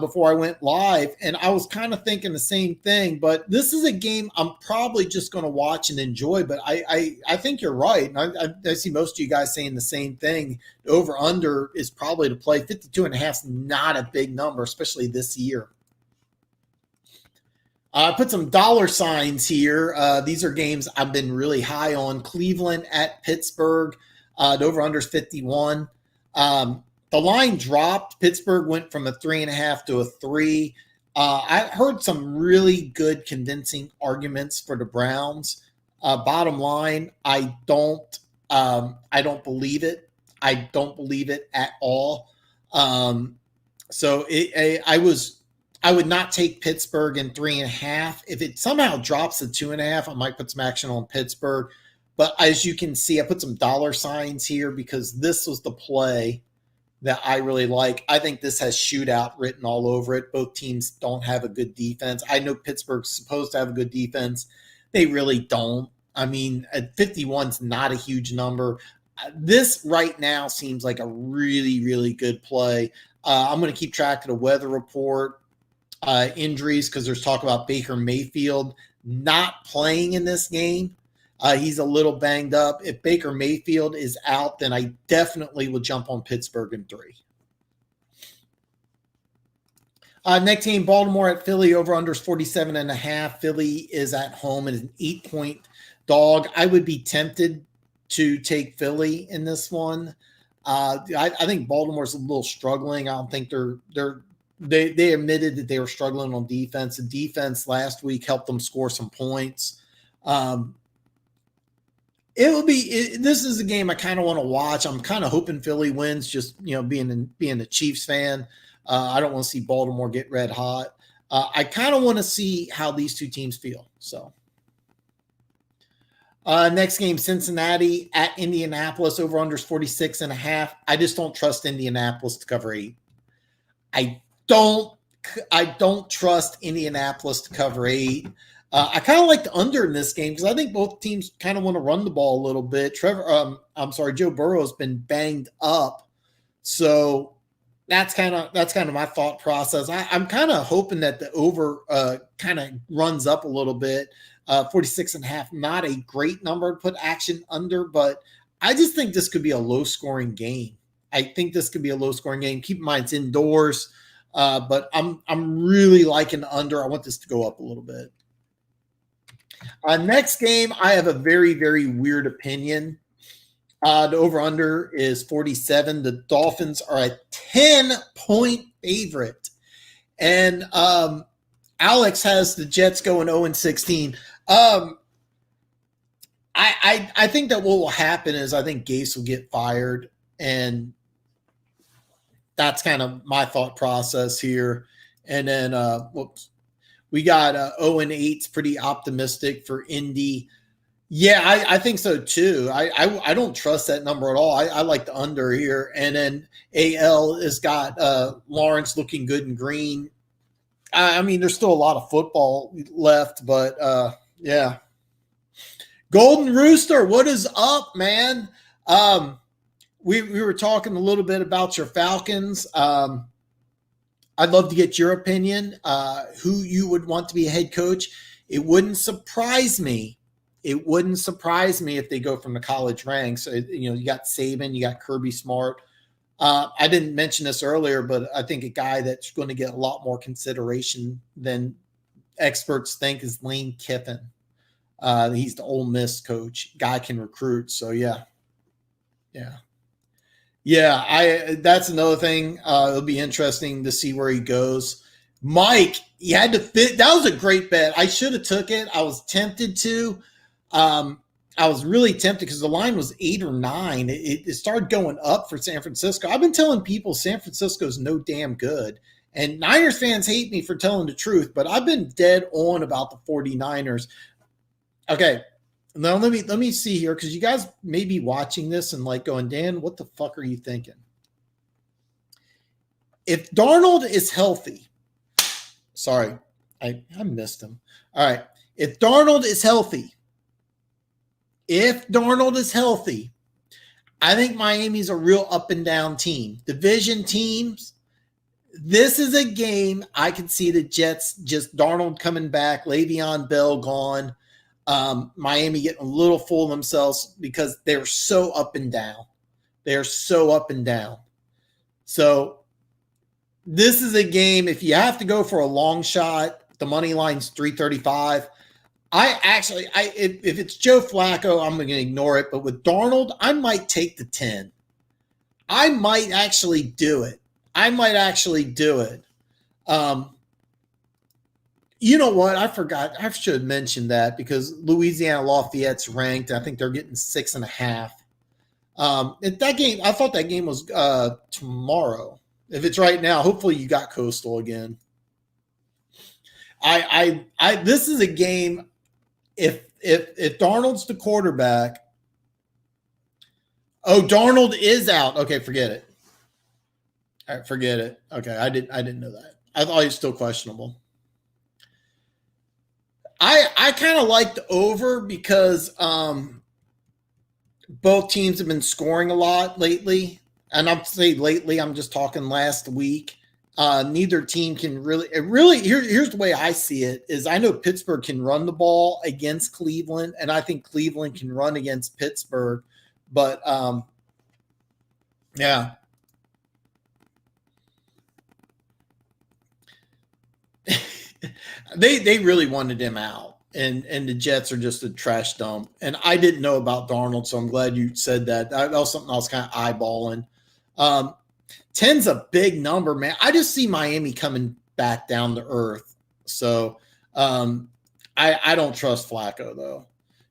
before I went live, and I was kind of thinking the same thing. But this is a game I'm probably just going to watch and enjoy. But I think you're right. And I see most of you guys saying the same thing. The over-under is probably to play. 52.5 is not a big number, especially this year. I put some dollar signs here. These are games I've been really high on. Cleveland at Pittsburgh. The over-under is 51. The line dropped. Pittsburgh went from a 3.5 to a 3. I heard some really good convincing arguments for the Browns. Bottom line, I don't believe it. I don't believe it at all. I would not take Pittsburgh in 3.5. If it somehow drops to 2.5, I might put some action on Pittsburgh. But as you can see, I put some dollar signs here because this was the play that I really like. I think this has shootout written all over it. Both teams don't have a good defense. I know Pittsburgh's supposed to have a good defense. They really don't. I mean, 51 is not a huge number. This right now seems like a really, really good play. I'm going to keep track of the weather report, injuries, because there's talk about Baker Mayfield not playing in this game. He's a little banged up. If Baker Mayfield is out, then I definitely will jump on Pittsburgh in 3. Next game, Baltimore at Philly. Over-under is 47.5. Philly is at home and an 8-point dog. I would be tempted to take Philly in this one. I think Baltimore's a little struggling. I don't think they admitted that they were struggling on defense. The defense last week helped them score some points. Um, it will be. This is a game I kind of want to watch. I'm kind of hoping Philly wins. Just being a Chiefs fan, I don't want to see Baltimore get red hot. I kind of want to see how these two teams feel. So. Next game, Cincinnati at Indianapolis. Over unders 46.5. I just don't trust Indianapolis to cover 8. I don't trust Indianapolis to cover 8. I kind of like the under in this game because I think both teams kind of want to run the ball a little bit. Joe Burrow has been banged up, so that's kind of my thought process. I'm kind of hoping that the over kind of runs up a little bit. 46.5, not a great number to put action under, but I just think this could be a low-scoring game. Keep in mind it's indoors, but I'm really liking the under. I want this to go up a little bit. Next game, I have a very, very weird opinion. The over-under is 47. The Dolphins are a 10-point favorite. And Alex has the Jets going 0-16. I think that what will happen is I think Gase will get fired, and that's kind of my thought process here. And then, we got 0-8's pretty optimistic for Indy. Yeah, I think so too. I don't trust that number at all. I like the under here. And then AL has got Lawrence looking good and green. I mean, there's still a lot of football left, but yeah. Golden Rooster, what is up, man? We were talking a little bit about your Falcons. I'd love to get your opinion, who you would want to be a head coach. It wouldn't surprise me. It wouldn't surprise me if they go from the college ranks. You got Saban, you got Kirby Smart. I didn't mention this earlier, but I think a guy that's going to get a lot more consideration than experts think is Lane Kiffin. He's the Ole Miss coach. Guy can recruit. So, yeah. That's another thing. It'll be interesting to see where he goes. Mike, you had to fit. That was a great bet. I should have took it. I was tempted to. I was really tempted because the line was 8 or 9. It started going up for San Francisco. I've been telling people San Francisco's no damn good. And Niners fans hate me for telling the truth, but I've been dead on about the 49ers. Okay, now let me see here, because you guys may be watching this and like going, Dan, what the fuck are you thinking? If Darnold is healthy, sorry, I missed him. All right, if Darnold is healthy, I think Miami's a real up and down team. Division teams, this is a game I can see the Jets, just Darnold coming back, Le'Veon Bell gone, Miami getting a little full of themselves because they're so up and down. So this is a game, if you have to go for a long shot, the money line's 335. If it's Joe Flacco, I'm going to ignore it. But with Darnold, I might take the 10. I might actually do it. You know what? I forgot. I should mention that because Louisiana Lafayette's ranked. I think they're getting 6.5. That game, I thought that game was tomorrow. If it's right now, hopefully you got Coastal again. This is a game. If Darnold's the quarterback, Darnold is out. Okay, forget it. All right, forget it. Okay, I didn't know that. I thought he was still questionable. I kind of like the over because both teams have been scoring a lot lately, and I'm saying lately. I'm just talking last week. Neither team can really here's the way I see it is I know Pittsburgh can run the ball against Cleveland, and I think Cleveland can run against Pittsburgh, but yeah. They really wanted him out, and the Jets are just a trash dump. And I didn't know about Darnold, so I'm glad you said that. That was something I was kind of eyeballing. 10's a big number, man. I just see Miami coming back down to earth. So I don't trust Flacco, though.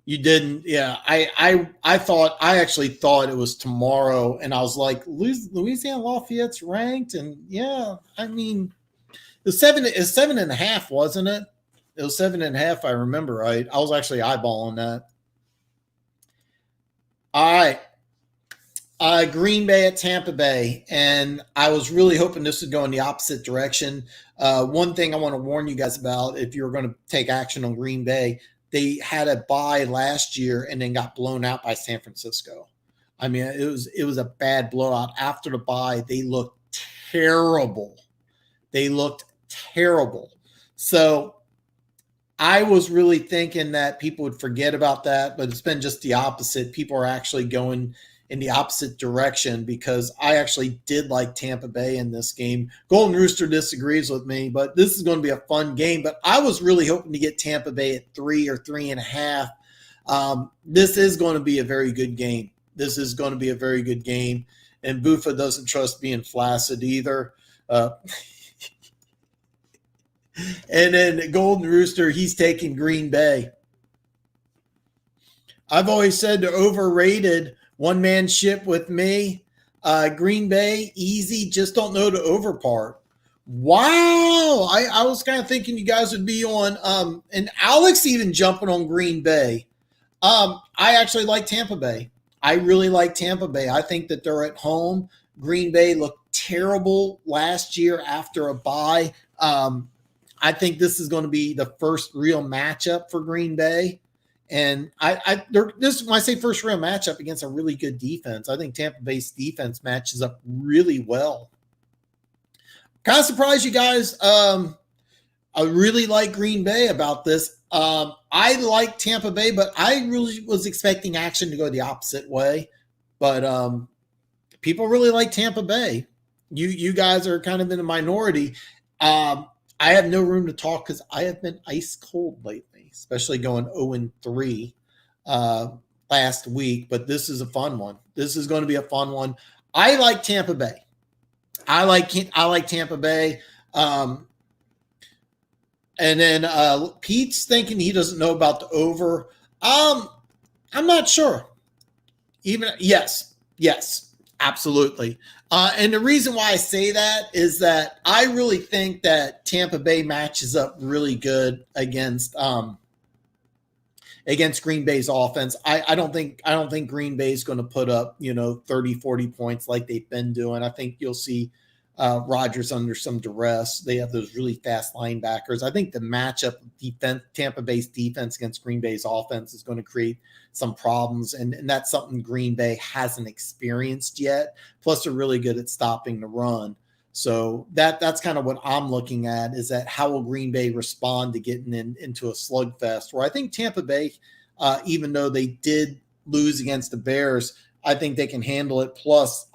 You didn't, yeah. I actually thought it was tomorrow, and I was like, Louisiana Lafayette's ranked, and yeah, I mean, it's 7.5, wasn't it? It was 7.5. I remember right. I was actually eyeballing that. All right, Green Bay at Tampa Bay, and I was really hoping this would go in the opposite direction. One thing I want to warn you guys about, if you're going to take action on Green Bay, they had a bye last year and then got blown out by San Francisco. I mean, it was a bad blowout. After the bye, they looked terrible. They looked terrible. So I was really thinking that people would forget about that, but it's been just the opposite. People are actually going in the opposite direction because I actually did like Tampa Bay in this game. Golden Rooster disagrees with me, but this is going to be a fun game. But I was really hoping to get Tampa Bay at 3 or 3.5. This is going to be a very good game. This is going to be a very good game. And Buffa doesn't trust being flaccid either. And then Golden Rooster, he's taking Green Bay. I've always said they're overrated. One-man ship with me. Green Bay, easy. Just don't know the over part. Wow. I was kind of thinking you guys would be on, and Alex even jumping on Green Bay. I actually like Tampa Bay. I really like Tampa Bay. I think that they're at home. Green Bay looked terrible last year after a bye. I think this is going to be the first real matchup for Green Bay. And this when I say first real matchup against a really good defense, I think Tampa Bay's defense matches up really well. Kind of surprised you guys. I really like Green Bay about this. I like Tampa Bay, but I really was expecting action to go the opposite way. But people really like Tampa Bay. You guys are kind of in a minority. I have no room to talk because I have been ice cold lately, especially going 0-3 last week. But this is a fun one. This is going to be a fun one. I like Tampa Bay. I like Tampa Bay. And then Pete's thinking he doesn't know about the over. I'm not sure. Yes, absolutely. And the reason why I say that is that I really think that Tampa Bay matches up really good against Green Bay's offense. I don't think Green Bay is going to put up 30, 40 points like they've been doing. I think you'll see Rodgers under some duress. They have those really fast linebackers. I think the matchup defense, Tampa Bay's defense against Green Bay's offense, is going to create some problems, and that's something Green Bay hasn't experienced yet. Plus, they're really good at stopping the run. So that's kind of what I'm looking at, is that how will Green Bay respond to getting into a slugfest, where I think Tampa Bay, even though they did lose against the Bears, I think they can handle it. Plus,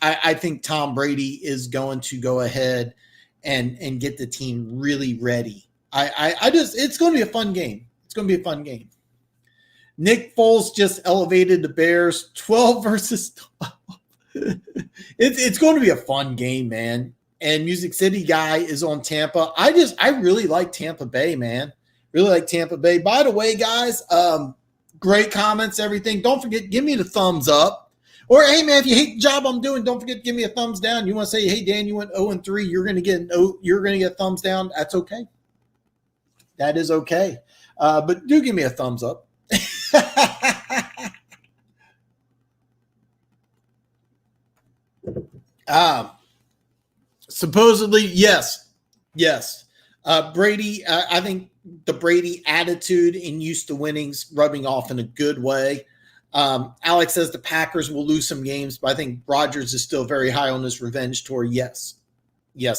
I think Tom Brady is going to go ahead and get the team really ready. It's going to be a fun game. It's going to be a fun game. Nick Foles just elevated the Bears 12 versus 12. It's going to be a fun game, man. And Music City guy is on Tampa. I really like Tampa Bay, man. Really like Tampa Bay. By the way, guys, great comments, everything. Don't forget, give me the thumbs up. Or, hey, man, if you hate the job I'm doing, don't forget to give me a thumbs down. You want to say, hey, Dan, you went 0-3. You're going to get a thumbs down. That's okay. That is okay. But do give me a thumbs up. Supposedly, yes. Brady, I think the Brady attitude and used to winnings rubbing off in a good way. Alex says the Packers will lose some games, but I think Rodgers is still very high on his revenge tour. Yes,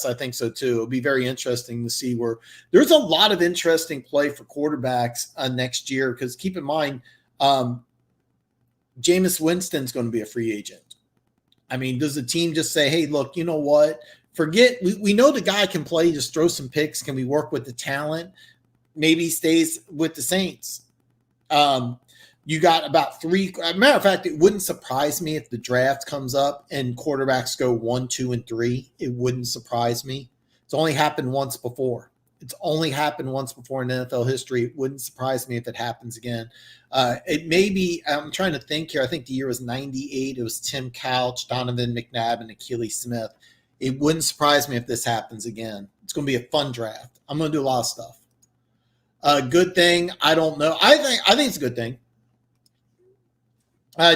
I think so too. It'll be very interesting to see where there's a lot of interesting play for quarterbacks next year, because keep in mind, Jameis Winston's going to be a free agent. I mean, does the team just say, hey, look, you know what? Forget, we know the guy can play, just throw some picks. Can we work with the talent? Maybe he stays with the Saints. You got about three. As a matter of fact, it wouldn't surprise me if the draft comes up and quarterbacks go 1, 2, and 3. It wouldn't surprise me. It's only happened once before. It's only happened once before in NFL history. It wouldn't surprise me if it happens again. It may be, I'm trying to think here. I think the year was 98. It was Tim Couch, Donovan McNabb, and Akili Smith. It wouldn't surprise me if this happens again. It's going to be a fun draft. I'm going to do a lot of stuff. Good thing. I don't know. I think it's a good thing.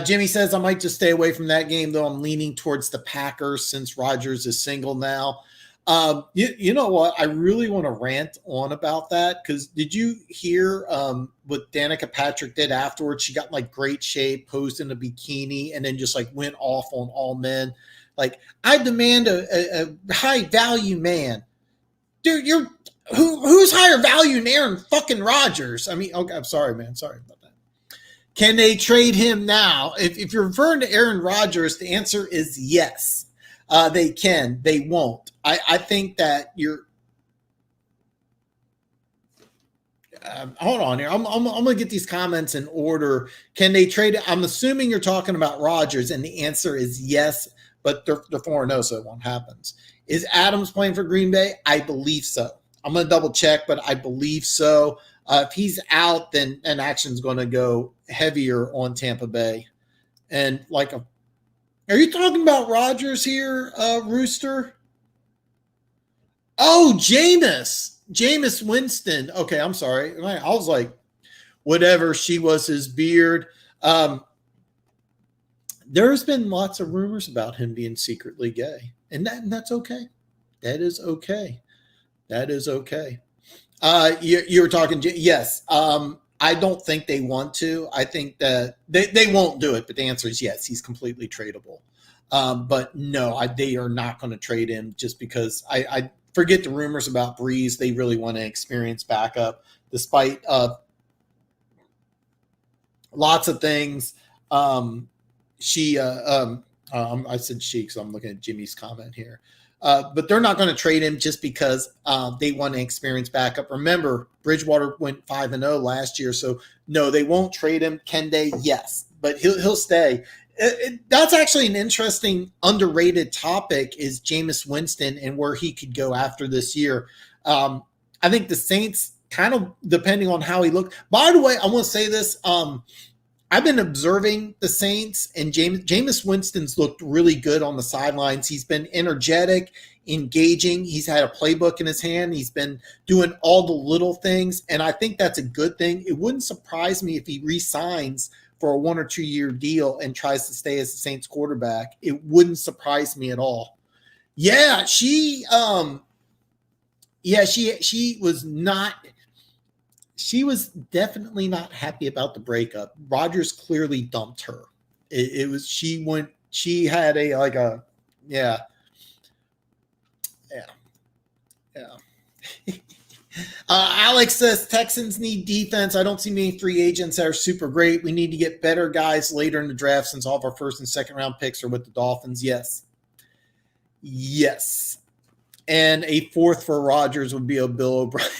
Jimmy says, I might just stay away from that game, though I'm leaning towards the Packers since Rodgers is single now. You know what? I really want to rant on about that because did you hear what Danica Patrick did afterwards? She got in like great shape, posed in a bikini, and then just like went off on all men. Like, I demand a high value man. Dude, who's higher value than Aaron fucking Rodgers? I mean, okay, I'm sorry, man. Sorry about that. Can they trade him now? If you're referring to Aaron Rodgers, the answer is yes. They can. They won't. I think that you're. Hold on here. I'm going to get these comments in order. Can they trade it? I'm assuming you're talking about Rodgers, and the answer is yes, but they're 4-0, so it won't happen. Is Adams playing for Green Bay? I believe so. I'm going to double check, but I believe so. If he's out, then action's going to go heavier on Tampa Bay. And like a. Are you talking about Rodgers here, Rooster? Oh, Jameis Winston. Okay, I'm sorry. I was like, whatever. She was his beard. There's been lots of rumors about him being secretly gay, and that's okay. That is okay. That is okay. You were talking. Yes. I don't think they want to. I think that they won't do it, but the answer is yes. He's completely tradable. But no, they are not going to trade him just because I forget the rumors about Breeze. They really want to experience backup despite lots of things. I said she because I'm looking at Jimmy's comment here. But they're not going to trade him just because they want to experience backup. Remember, Bridgewater went 5-0 last year, so no, they won't trade him. Can they? Yes, but he'll stay. That's actually an interesting, underrated topic is Jameis Winston and where he could go after this year. I think the Saints, kind of depending on how he looked. By the way, I want to say this. I've been observing the Saints, and Jameis Winston's looked really good on the sidelines. He's been energetic, engaging. He's had a playbook in his hand. He's been doing all the little things, and I think that's a good thing. It wouldn't surprise me if he re-signs for a 1 or 2 year deal and tries to stay as the Saints quarterback. It wouldn't surprise me at all. Yeah, she was not. She was definitely not happy about the breakup. Rodgers clearly dumped her. She had yeah. Alex says Texans need defense. I don't see many free agents that are super great. We need to get better guys later in the draft since all of our first and second round picks are with the Dolphins. Yes. And a fourth for Rodgers would be a Bill O'Brien.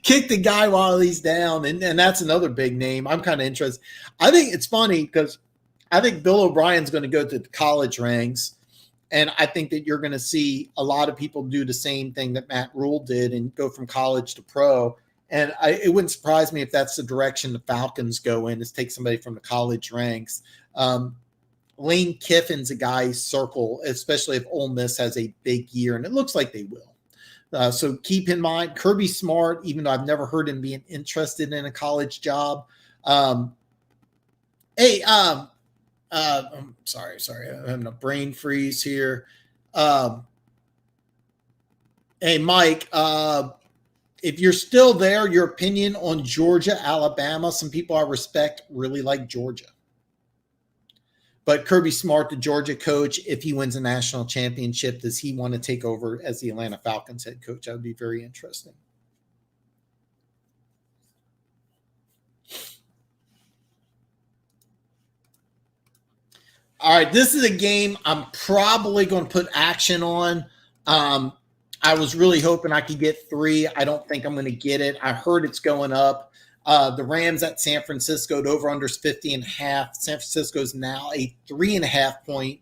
Kick the guy while he's down, and that's another big name. I'm kind of interested. I think it's funny because I think Bill O'Brien's going to go to the college ranks, and I think that you're going to see a lot of people do the same thing that Matt Rule did and go from college to pro. And it wouldn't surprise me if that's the direction the Falcons go in, is take somebody from the college ranks. Lane Kiffin's a guy circle, especially if Ole Miss has a big year, and it looks like they will. So keep in mind, Kirby Smart, even though I've never heard him being interested in a college job. I'm sorry. I'm having a brain freeze here. Hey, Mike, if you're still there, your opinion on Georgia, Alabama, some people I respect really like Georgia. But Kirby Smart, the Georgia coach, if he wins a national championship, does he want to take over as the Atlanta Falcons head coach? That would be very interesting. All right, this is a game I'm probably going to put action on. I was really hoping I could get 3. I don't think I'm going to get it. I heard it's going up. The Rams at San Francisco, the over-under is 50.5. San Francisco is now a 3.5 point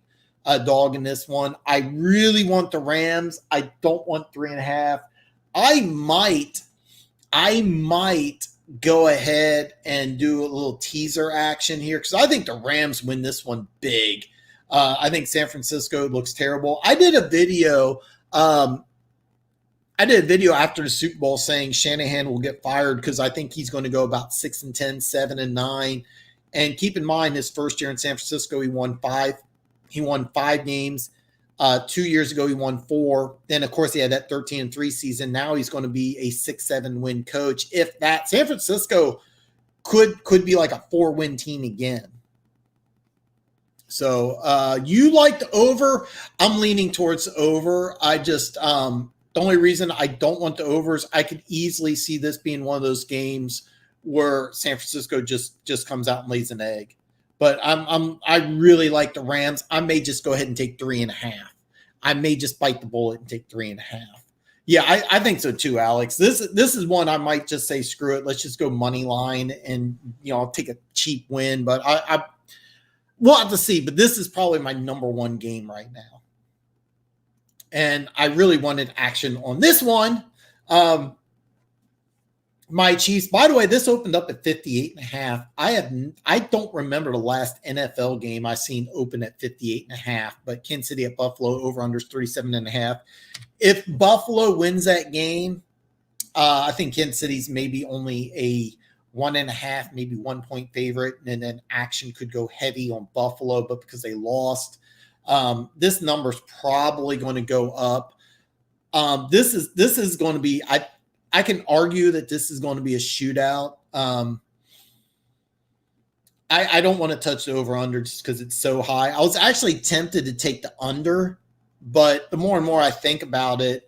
dog in this one. I really want the Rams. I don't want 3.5. I might go ahead and do a little teaser action here because I think the Rams win this one big. I think San Francisco looks terrible. Um, I did a video after the Super Bowl saying Shanahan will get fired because I think he's going to go about 6-10, 7-9. And keep in mind, his first year in San Francisco, he won five. He won 5 games. 2 years ago, he won 4. Then, of course, he had that 13-3 season. Now he's going to be a 6-7 win coach. If that, San Francisco could be like a 4-win team again. So you like the over? I'm leaning towards the over. The only reason I don't want the overs, I could easily see this being one of those games where San Francisco just comes out and lays an egg. But I really like the Rams. I may just go ahead and take 3.5. I may just bite the bullet and take 3.5. Yeah, I think so too, Alex. This is one I might just say screw it. Let's just go money line and I'll take a cheap win. But we'll have to see. But this is probably my number one game right now. And I really wanted action on this one. My Chiefs, by the way, this opened up at 58.5. I don't remember the last NFL game I seen open at 58.5, but Kansas City at Buffalo over under 37.5. If Buffalo wins that game, I think Kansas City's maybe only a 1.5, maybe 1 point favorite, and then action could go heavy on Buffalo, but because they lost, this number's probably going to go up. This is going to be, I can argue that this is going to be a shootout. I don't want to touch the over-under just because it's so high. I was actually tempted to take the under, but the more and more I think about it,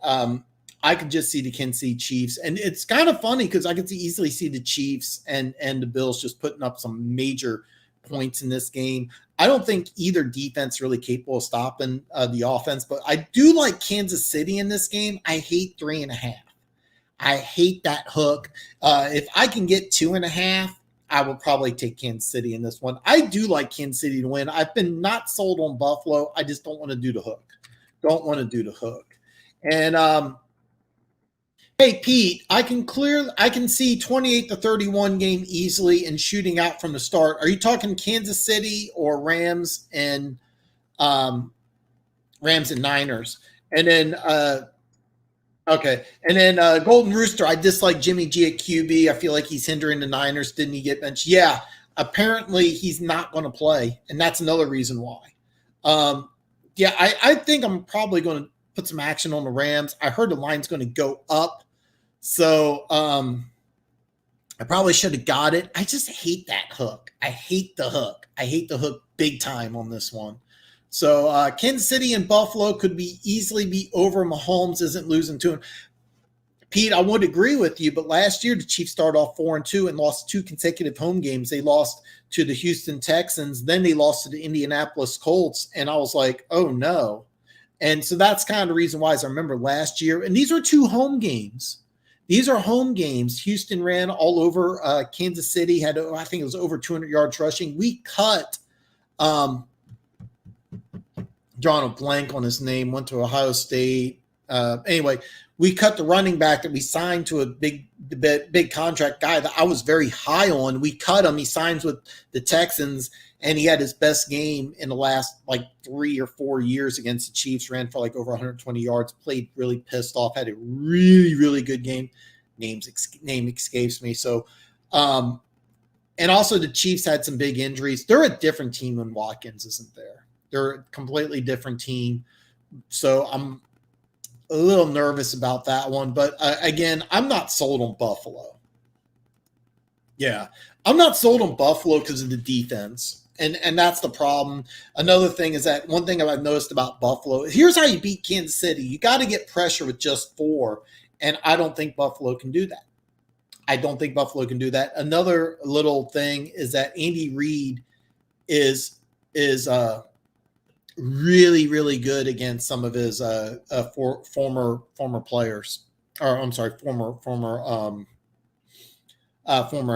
I could just see the Kansas City Chiefs. And it's kind of funny because I could easily see the Chiefs and the Bills just putting up some major points in this game. I don't think either defense really capable of stopping the offense, but I do like Kansas City in this game. I hate 3.5. I hate that hook. If I can get 2.5, I will probably take Kansas City in this one. I do like Kansas City to win. I've been not sold on Buffalo. I just don't want to do the hook. And hey, Pete, I can see 28-31 game easily and shooting out from the start. Are you talking Kansas City or Rams and Niners? And then okay. And then Golden Rooster, I dislike Jimmy G at QB. I feel like he's hindering the Niners. Didn't he get benched? Yeah. Apparently he's not going to play, and that's another reason why. Yeah, I think I'm probably going to put some action on the Rams. I heard the line's going to go up. So I probably should have got it. I just hate that hook. I hate the hook big time on this one. So Kansas City and Buffalo could easily be over. Mahomes isn't losing to him. Pete, I would agree with you, but last year the Chiefs started off 4-2 and lost 2 consecutive home games. They lost to the Houston Texans, then they lost to the Indianapolis Colts, and I was like, oh no. And so that's kind of the reason why, as I remember last year, and these are 2 home games. These are home games. Houston ran all over Kansas City, had, I think it was over 200 yards rushing. We cut drawing a blank on his name, went to Ohio State. Anyway, we cut the running back that we signed to a big contract guy that I was very high on. We cut him. He signs with the Texans, and he had his best game in the last 3 or 4 years against the Chiefs. Ran for over 120 yards. Played really pissed off. Had a really, really good game. Name escapes me. So, and also the Chiefs had some big injuries. They're a different team when Watkins isn't there. They're a completely different team. So I'm a little nervous about that one. But again, I'm not sold on Buffalo. Yeah, I'm not sold on Buffalo because of the defense. And that's the problem. Another thing is that one thing I've noticed about Buffalo, here's how you beat Kansas City. You got to get pressure with just 4. And I don't think Buffalo can do that. Another little thing is that Andy Reid is really, really good against some of his former players, or I'm sorry, former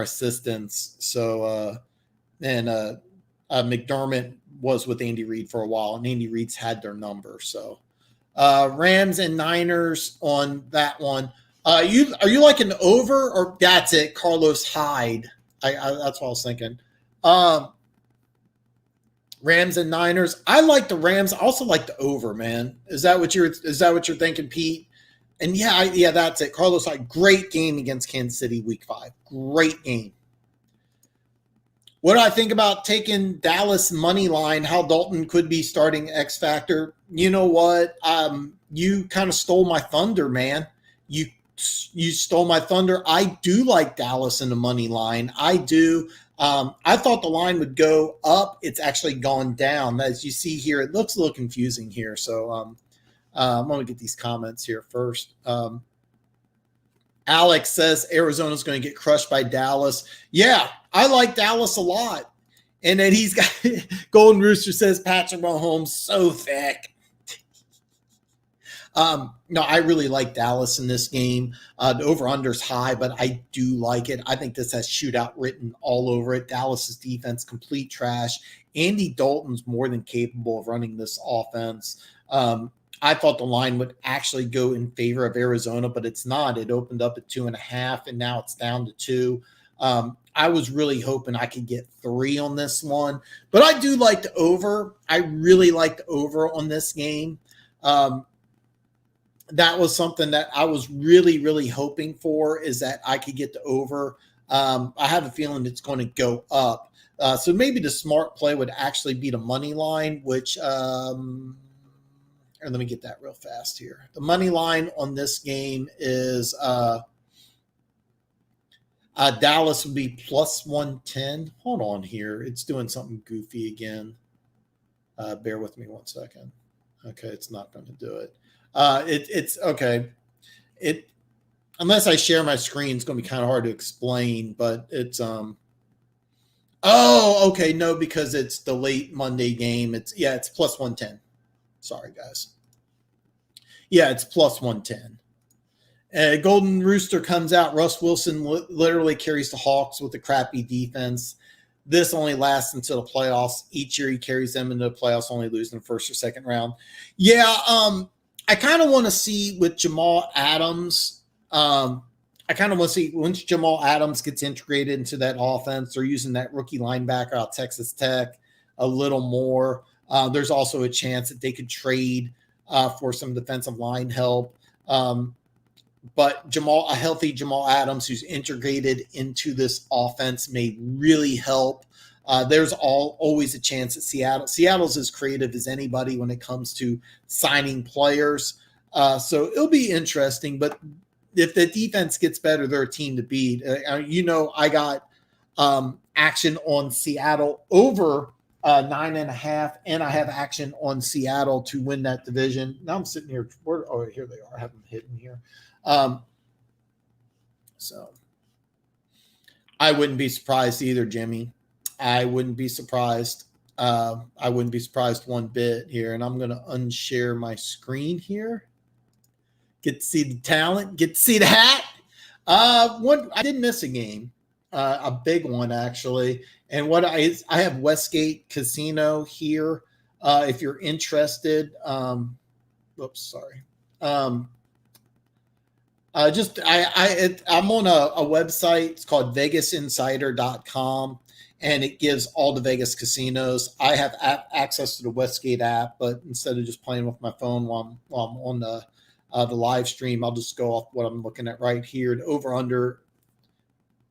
assistants. So McDermott was with Andy Reid for a while, and Andy Reid's had their number. So Rams and Niners on that one. Are you like an over or that's it? Carlos Hyde. That's what I was thinking. Um, Rams and Niners. I like the Rams. I also like the over, man. Is that what you're thinking, Pete? And yeah, that's it. Carlos Hyde, great game against Kansas City week 5. Great game. What do I think about taking Dallas money line? How Dalton could be starting X Factor? You know what? You kind of stole my thunder, man. You stole my thunder. I do like Dallas in the money line. I do. I thought the line would go up. It's actually gone down. As you see here, it looks a little confusing here. So I'm going to get these comments here first. Alex says Arizona's going to get crushed by Dallas. Yeah, I like Dallas a lot. And then he's got Golden Rooster says Patrick Mahomes so thick. No, I really like Dallas in this game. The over-under's high, but I do like it. I think this has shootout written all over it. Dallas's defense, complete trash. Andy Dalton's more than capable of running this offense. I thought the line would actually go in favor of Arizona, but it's not. It opened up at 2.5, and now it's down to 2. I was really hoping I could get 3 on this one, but I do like the over. I really like the over on this game. That was something that I was really, really hoping for, is that I could get the over. I have a feeling it's going to go up. So maybe the smart play would actually be the money line, which and let me get that real fast here. The money line on this game is Dallas would be plus 110. Hold on here. It's doing something goofy again. Bear with me 1 second. Okay, it's not going to do it. It's okay. Unless I share my screen, it's going to be kind of hard to explain, but it's oh, okay, no, because it's the late Monday game. It's plus 110. Sorry, guys. Yeah, it's plus 110. Golden Rooster comes out. Russ Wilson literally carries the Hawks with a crappy defense. This only lasts until the playoffs. Each year he carries them into the playoffs, only losing the first or second round. Yeah, I kind of want to see with Jamal Adams. I kind of want to see once Jamal Adams gets integrated into that offense, they're using that rookie linebacker out of Texas Tech a little more. There's also a chance that they could trade for some defensive line help. But a healthy Jamal Adams who's integrated into this offense may really help. There's always a chance that Seattle's as creative as anybody when it comes to signing players. So it'll be interesting. But if the defense gets better, they're a team to beat. I got action on Seattle over 9.5, and I have action on Seattle to win that division. Now I'm sitting here. Here they are. I have them hidden here. So I wouldn't be surprised either, Jimmy. I wouldn't be surprised. I wouldn't be surprised one bit here. And I'm going to unshare my screen here. Get to see the talent. Get to see the hat. I did miss a game, a big one actually. And what I have Westgate Casino here. If you're interested, I'm on a website. It's called VegasInsider.com, and it gives all the Vegas casinos. I have access to the Westgate app, but instead of just playing with my phone while I'm on the live stream, I'll just go off what I'm looking at right here. The over under.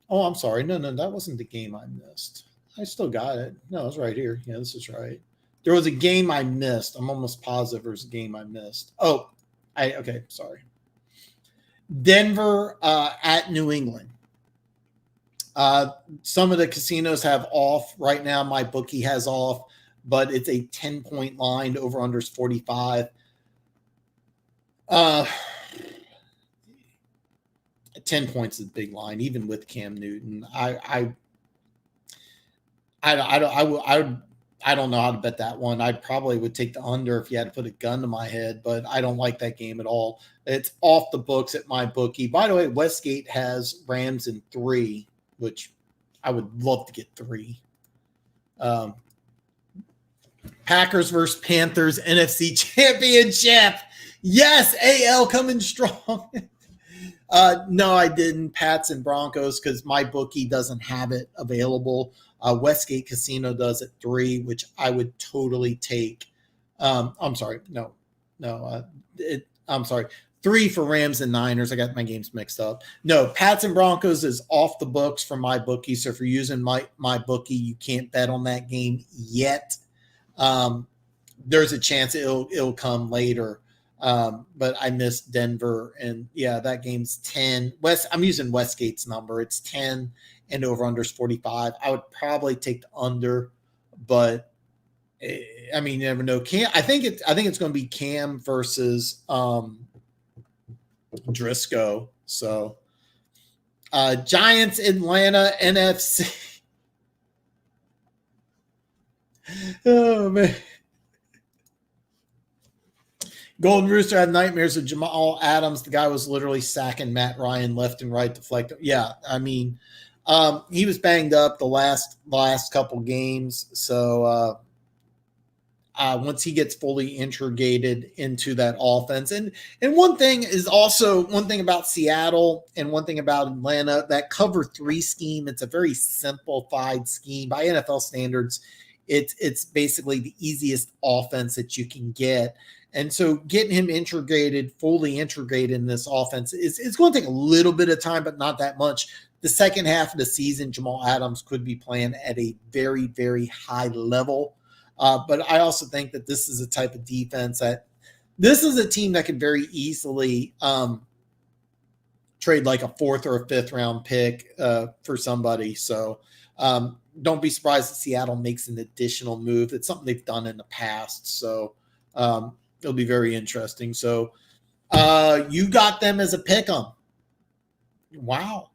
Oh, I'm sorry. No, that wasn't the game I missed. I still got it. No, it's right here. Yeah, this is right. There was a game I missed. I'm almost positive there's a game I missed. Okay, sorry. Denver at New England. Some of the casinos have off right now. My bookie has off, but it's a 10-point line. Over under is 45. 10 points is a big line, even with Cam Newton. I don't know how to bet that one. I probably would take the under if you had to put a gun to my head, but I don't like that game at all. It's off the books at my bookie. By the way, Westgate has Rams in 3, which I would love to get 3. Packers versus Panthers NFC Championship. Yes, AL coming strong. No, I didn't. Pats and Broncos because my bookie doesn't have it available. Westgate Casino does at 3, which I would totally take. I'm sorry, no. I'm sorry. 3 for Rams and Niners. I got my games mixed up. No, Pats and Broncos is off the books for my bookie. So if you're using my bookie, you can't bet on that game yet. There's a chance it'll come later. But I missed Denver, and yeah, that game's 10. I'm using Westgate's number. It's 10 and over unders 45. I would probably take the under, but I mean, you never know. I think it's going to be Cam versus Driscoll. So Giants, Atlanta, NFC. Oh man. Golden Rooster had nightmares of Jamal Adams. The guy was literally sacking Matt Ryan left and right, deflecting. Yeah, I mean, he was banged up the last couple games. So once he gets fully integrated into that offense, and one thing about Seattle and one thing about Atlanta, that cover 3 scheme. It's a very simplified scheme by NFL standards. It's basically the easiest offense that you can get. And so getting him fully integrated in this offense it's going to take a little bit of time, but not that much. The second half of the season, Jamal Adams could be playing at a very, very high level. But I also think that this is a type of defense this is a team that could very easily trade like a 4th or a 5th round pick for somebody. So don't be surprised if Seattle makes an additional move. It's something they've done in the past. So it'll be very interesting. So you got them as a pick 'em. Wow.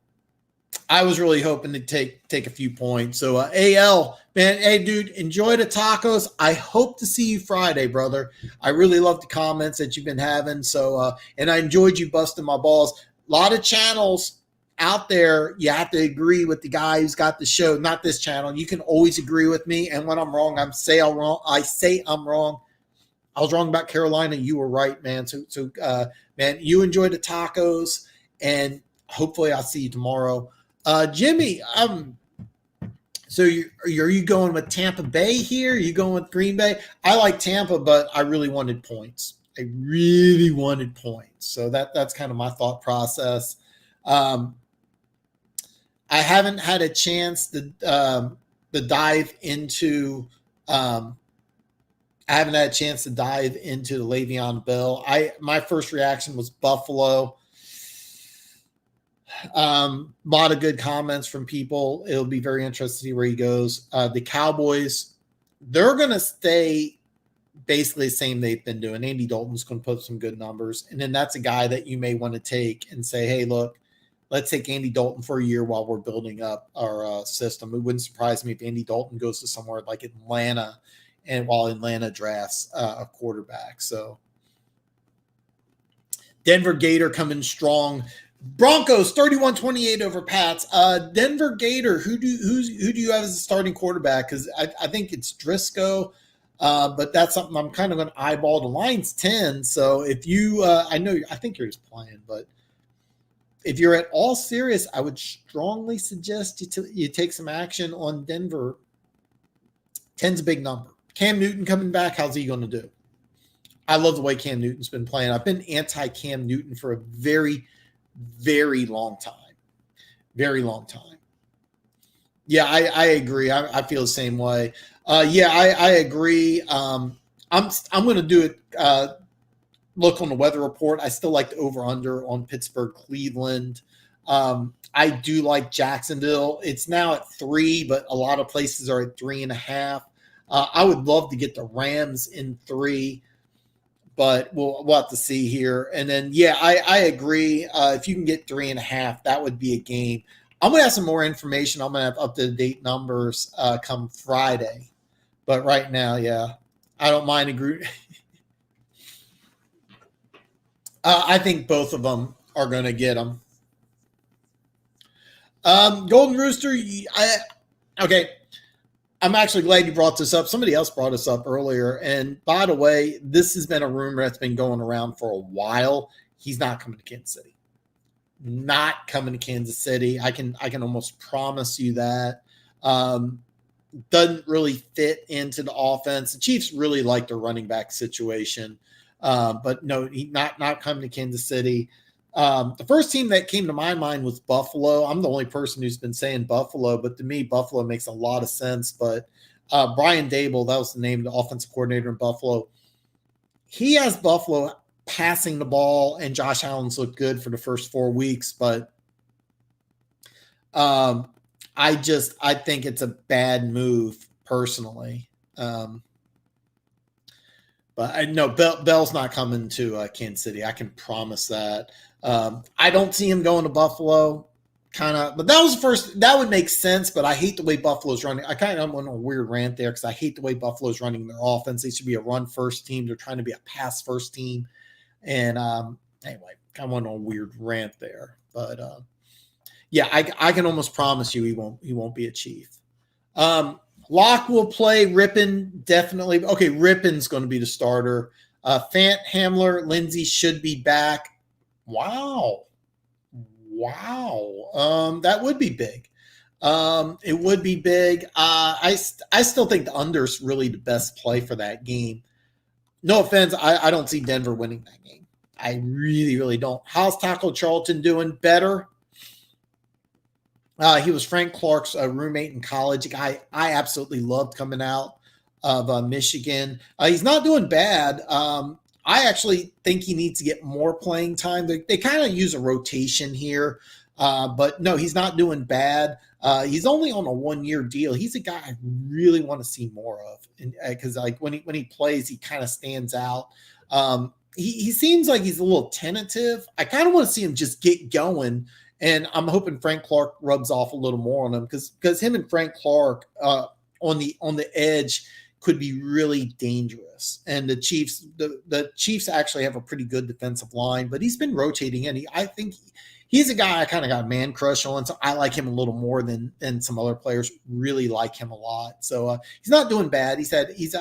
I was really hoping to take a few points. So AL, man, hey dude, enjoy the tacos. I hope to see you Friday, brother. I really love the comments that you've been having. So and I enjoyed you busting my balls. A lot of channels out there, you have to agree with the guy who's got the show, not this channel. You can always agree with me, and when I'm wrong, I say I'm wrong. I was wrong about Carolina. You were right, man. So man, you enjoy the tacos, and hopefully I'll see you tomorrow. Jimmy, so are you going with Tampa Bay here? Are you going with Green Bay? I like Tampa, but I really wanted points. So that's kind of my thought process. I haven't had a chance to dive into I haven't had a chance to dive into the Le'Veon Bell. My first reaction was Buffalo. Lot of good comments from people. It'll be very interesting to see where he goes. The Cowboys, they're going to stay basically the same they've been doing. Andy Dalton's going to put some good numbers. And then that's a guy that you may want to take and say, hey, look, let's take Andy Dalton for a year while we're building up our system. It wouldn't surprise me if Andy Dalton goes to somewhere like Atlanta, and while Atlanta drafts a quarterback. So Denver Gator coming strong. Broncos 31-28 over Pats. Denver Gator, who do you have as a starting quarterback? Because I think it's Driscoll, but that's something I'm kind of going to eyeball. The line's 10. So if you, I think you're just playing, but if you're at all serious, I would strongly suggest you take some action on Denver. 10's a big number. Cam Newton coming back, how's he going to do? I love the way Cam Newton's been playing. I've been anti-Cam Newton for a very, very long time. Very long time. Yeah, I agree. I feel the same way. I agree. I'm going to do it. Look on the weather report. I still like the over-under on Pittsburgh, Cleveland. I do like Jacksonville. It's now at 3, but a lot of places are at 3.5. I would love to get the Rams in 3, but we'll have to see here. And then, I agree. If you can get 3.5, that would be a game. I'm going to have some more information. I'm going to have up-to-date numbers come Friday. But right now, I don't mind agree. I think both of them are going to get them. Golden Rooster, okay. I'm actually glad you brought this up. Somebody else brought us up earlier. And by the way, this has been a rumor that's been going around for a while. He's not coming to Kansas City. not coming to Kansas City. I can almost promise you that. Doesn't really fit into the offense. The Chiefs really like their running back situation, but no, he not coming to Kansas City. The first team that came to my mind was Buffalo. I'm the only person who's been saying Buffalo, but to me, Buffalo makes a lot of sense. But Brian Dable, that was the name of the offensive coordinator in Buffalo. He has Buffalo passing the ball, and Josh Allen's looked good for the first 4 weeks, but I think it's a bad move personally. But I know Bell's not coming to Kansas City. I can promise that. I don't see him going to Buffalo. But that was the first. That would make sense. But I hate the way Buffalo's running. I kind of went on a weird rant there because I hate the way Buffalo's running their offense. They should be a run first team. They're trying to be a pass first team. And anyway, kind of went on a weird rant there. But yeah, I can almost promise you he won't be a Chief. Locke will play. Rippon definitely. Okay, Rippon's going to be the starter. Fant, Hamler, Lindsey should be back. Wow. That would be big. It would be big. I still think the under's really the best play for that game. No offense, I don't see Denver winning that game. I really, really don't. How's Taco Charlton doing? Better. He was Frank Clark's roommate in college. A guy I absolutely loved coming out of Michigan. He's not doing bad. I actually think he needs to get more playing time. They kind of use a rotation here, but no, he's not doing bad. He's only on a 1-year deal. He's a guy I really want to see more of, because like when he plays, he kind of stands out. He seems like he's a little tentative. I kind of want to see him just get going. And I'm hoping Frank Clark rubs off a little more on him because him and Frank Clark on the edge could be really dangerous. And the Chiefs actually have a pretty good defensive line, but he's been rotating in. I think he's a guy I kind of got a man crush on, so I like him a little more than some other players. Really like him a lot. So he's not doing bad. I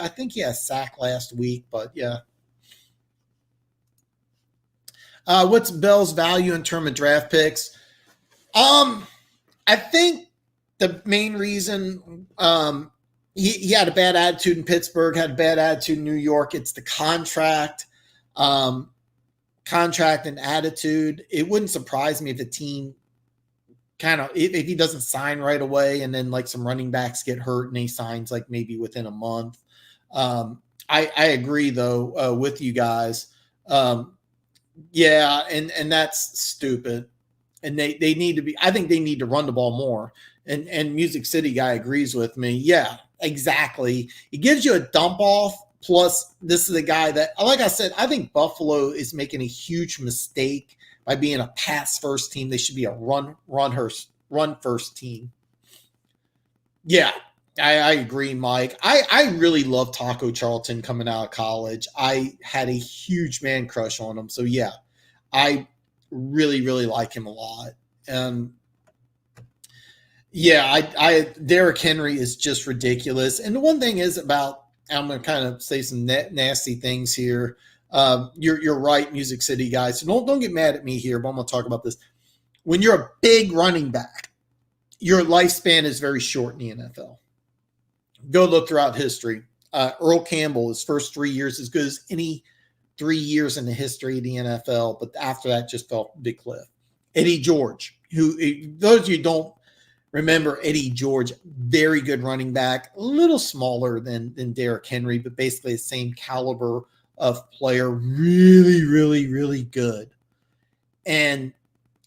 think he had a sack last week, but yeah. What's Bell's value in terms of draft picks? I think the main reason he had a bad attitude in Pittsburgh, had a bad attitude in New York. It's the contract and attitude. It wouldn't surprise me if the team if he doesn't sign right away and then like some running backs get hurt and he signs like maybe within a month. I agree though with you guys. Yeah, and that's stupid. And they need to be. I think they need to run the ball more. And Music City guy agrees with me. Yeah, exactly. It gives you a dump off. Plus, this is a guy that, like I said, I think Buffalo is making a huge mistake by being a pass first team. They should be a run first team. Yeah, I agree, Mike. I really love Taco Charlton coming out of college. I had a huge man crush on him. So yeah, I really, really like him a lot. Yeah, Derrick Henry is just ridiculous. And the one thing is about, I'm going to kind of say some nasty things here. You're right, Music City guys. So don't get mad at me here, but I'm going to talk about this. When you're a big running back, your lifespan is very short in the NFL. Go look throughout history. Earl Campbell, his first 3 years, as good as any 3 years in the history of the NFL, but after that just fell a big cliff. Eddie George, who, those of you who don't remember Eddie George, very good running back, a little smaller than Derrick Henry, but basically the same caliber of player, really, really, really good. And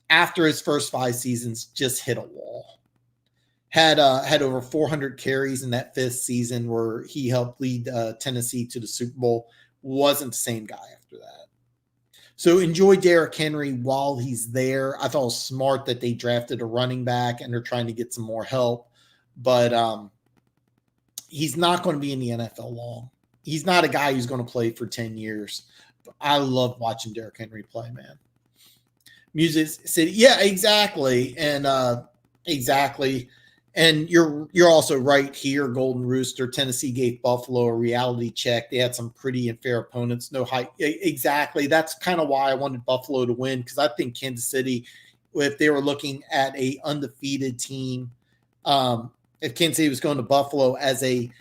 after his first 5 seasons, just hit a wall. Had over 400 carries in that 5th season where he helped lead Tennessee to the Super Bowl. Wasn't the same guy after that. So enjoy Derrick Henry while he's there. I thought it was smart that they drafted a running back and they're trying to get some more help. But he's not going to be in the NFL long. He's not a guy who's going to play for 10 years. But I love watching Derrick Henry play, man. Music City. Yeah, exactly. And exactly. And you're also right here, Golden Rooster. Tennessee gave Buffalo a reality check. They had some pretty unfair opponents. No height. Exactly. That's kind of why I wanted Buffalo to win, because I think Kansas City if they were looking at a undefeated team. If Kansas City was going to Buffalo as a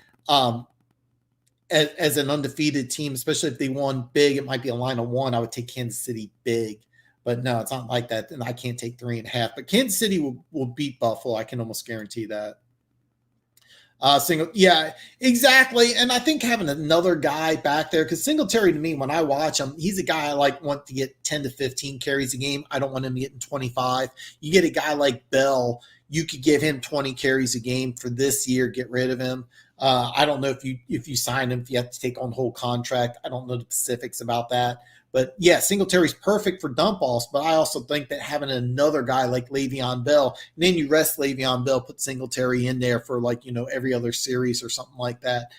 as an undefeated team, especially if they won big, it might be a line of 1. I would take Kansas City big, but no, it's not like that. And I can't take 3.5. But Kansas City will beat Buffalo. I can almost guarantee that. Yeah, exactly. And I think having another guy back there, because Singletary to me, when I watch him, he's a guy I want to get 10 to 15 carries a game. I don't want him getting 25. You get a guy like Bell, you could give him 20 carries a game for this year, get rid of him. I don't know if you sign him, if you have to take on the whole contract. I don't know the specifics about that. But yeah, Singletary's perfect for dump offs, but I also think that having another guy like Le'Veon Bell, and then you rest Le'Veon Bell, put Singletary in there for every other series or something like that.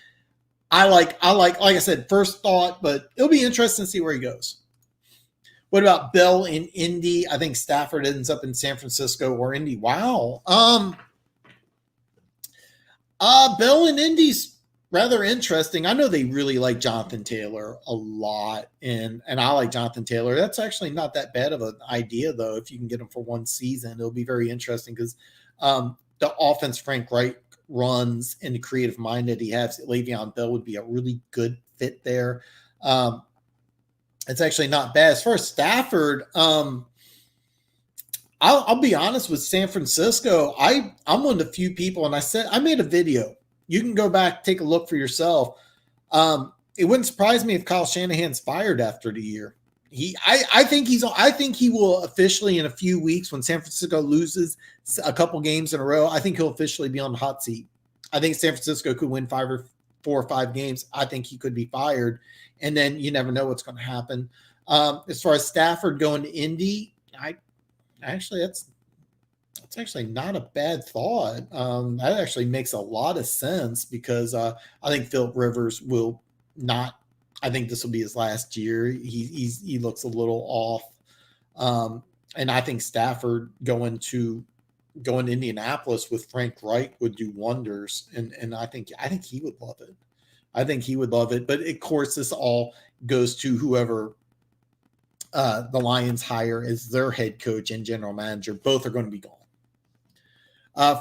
I like I said, first thought, but it'll be interesting to see where he goes. What about Bell in Indy? I think Stafford ends up in San Francisco or Indy. Wow. Bell in Indy's rather interesting. I know they really like Jonathan Taylor a lot, and I like Jonathan Taylor. That's actually not that bad of an idea, though. If you can get him for one season, it'll be very interesting because the offense Frank Reich runs and the creative mind that he has, Le'Veon Bell would be a really good fit there. It's actually not bad. As far as Stafford, I'll be honest with San Francisco. I'm one of the few people, and I made a video. You can go back, take a look for yourself. It wouldn't surprise me if Kyle Shanahan's fired after the year. I think he will officially in a few weeks when San Francisco loses a couple games in a row. I think he'll officially be on the hot seat. I think San Francisco could win 4 or 5 games. I think he could be fired, and then you never know what's going to happen. As far as Stafford going to Indy, that's actually not a bad thought. That actually makes a lot of sense because I think Philip Rivers will not. I think this will be his last year. He looks a little off, and I think Stafford going to Indianapolis with Frank Reich would do wonders. And I think he would love it. I think he would love it. But of course, this all goes to whoever the Lions hire as their head coach and general manager. Both are going to be gone.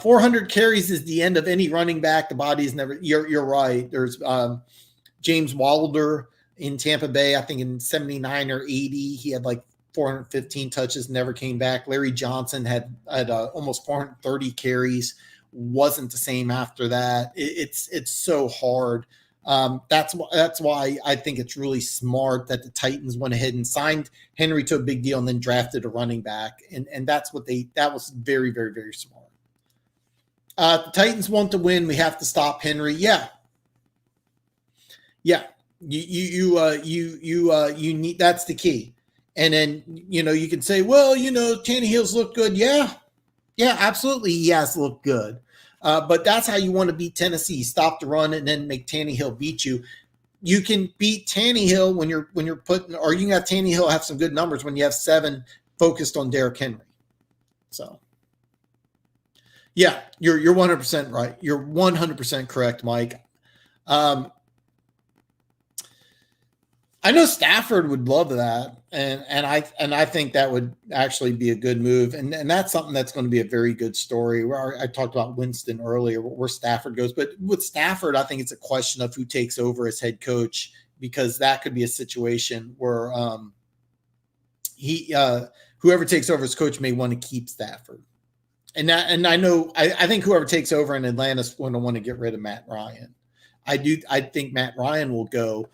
400 carries is the end of any running back. The body's never. You're right. There's James Wilder in Tampa Bay. I think in 79 or 80, he had like 415 touches, never came back. Larry Johnson had almost 430 carries. Wasn't the same after that. It's so hard. That's why I think it's really smart that the Titans went ahead and signed Henry to a big deal and then drafted a running back. And that was very, very, very smart. The Titans want to win. We have to stop Henry. Yeah. You need, that's the key. And then, you can say, well, Tannehill's looked good. Yeah, absolutely. He has looked good. But that's how you want to beat Tennessee. Stop the run and then make Tannehill beat you. You can beat Tannehill when you're putting, or you can have Tannehill have some good numbers when you have 7 focused on Derrick Henry. So, yeah, you're 100% right. You're 100% correct, Mike. I know Stafford would love that, and I think that would actually be a good move, and that's something that's going to be a very good story. Where I talked about Winston earlier, where Stafford goes, but with Stafford, I think it's a question of who takes over as head coach, because that could be a situation where whoever takes over as coach may want to keep Stafford, and I think whoever takes over in Atlanta is going to want to get rid of Matt Ryan. I think Matt Ryan will go.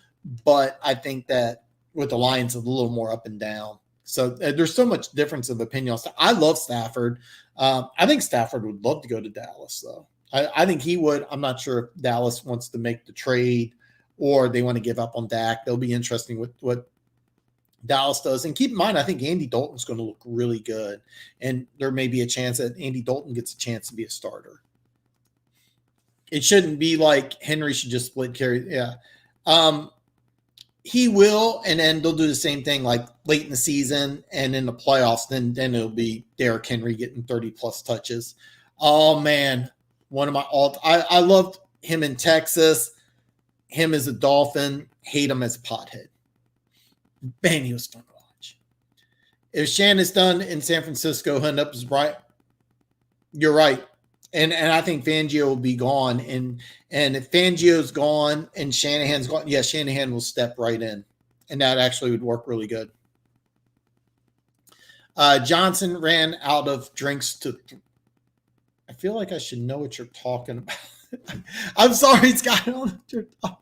But I think that with the Lions, it's a little more up and down. So there's so much difference of opinion. I love Stafford. I think Stafford would love to go to Dallas, though. I think he would. I'm not sure if Dallas wants to make the trade or they want to give up on Dak. They'll be interesting with what Dallas does. And keep in mind, I think Andy Dalton's going to look really good. And there may be a chance that Andy Dalton gets a chance to be a starter. It shouldn't be like Henry should just split carry. Yeah. He will, and then they'll do the same thing like late in the season and in the playoffs. Then it'll be Derrick Henry getting 30-plus touches. Oh, man. I loved him in Texas, him as a Dolphin, hate him as a pothead. Man, he was fun to watch. If Shannon's done in San Francisco, he'll end up as Brian. You're right. And I think Fangio will be gone. And if Fangio's gone and Shanahan's gone, yeah, Shanahan will step right in. And that actually would work really good. Johnson ran out of drinks to. I feel like I should know what you're talking about. I'm sorry, Scott. I don't know what you're talking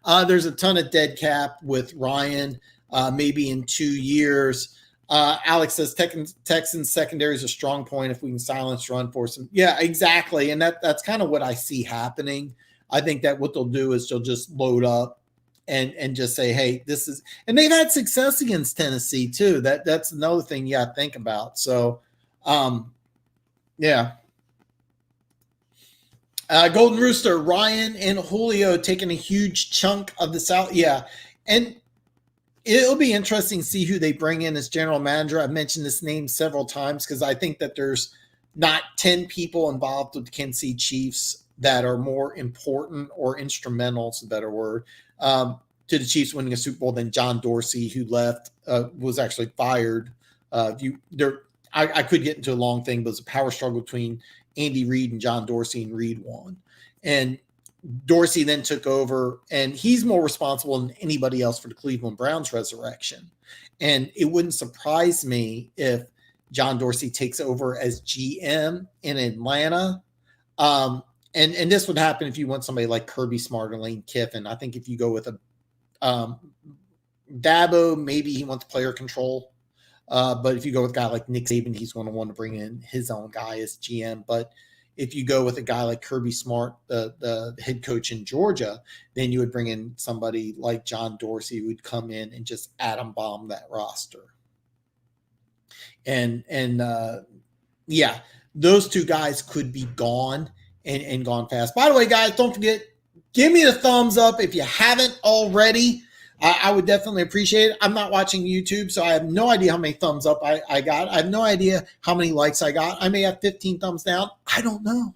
about. There's a ton of dead cap with Ryan, maybe in 2 years. Alex says Texans secondary is a strong point if we can silence run for some. Yeah, exactly. And that's kind of what I see happening. I think that what they'll do is they'll just load up and just say, hey, this is, and they've had success against Tennessee too. That's another thing you got to think about. So, yeah. Golden Rooster, Ryan and Julio taking a huge chunk of the South. Yeah. And it'll be interesting to see who they bring in as general manager. I've mentioned this name several times because I think that there's not 10 people involved with the Kansas City Chiefs that are more important or instrumental, is a better word, to the Chiefs winning a Super Bowl than John Dorsey, who left, was actually fired. I could get into a long thing, but it was a power struggle between Andy Reid and John Dorsey, and Reid won. And Dorsey then took over, and he's more responsible than anybody else for the Cleveland Browns resurrection. And it wouldn't surprise me if John Dorsey takes over as GM in Atlanta. And this would happen if you want somebody like Kirby Smart or Lane Kiffin. I think if you go with a Dabo, maybe he wants player control. But if you go with a guy like Nick Saban, he's going to want to bring in his own guy as GM. But if you go with a guy like Kirby Smart, the head coach in Georgia, then you would bring in somebody like John Dorsey who would come in and just atom bomb that roster. And yeah, those two guys could be gone and gone fast. By the way, guys, don't forget, give me a thumbs up if you haven't already. I would definitely appreciate it. I'm not watching YouTube, so I have no idea how many thumbs up I got. I have no idea how many likes I got. I may have 15 thumbs down. I don't know.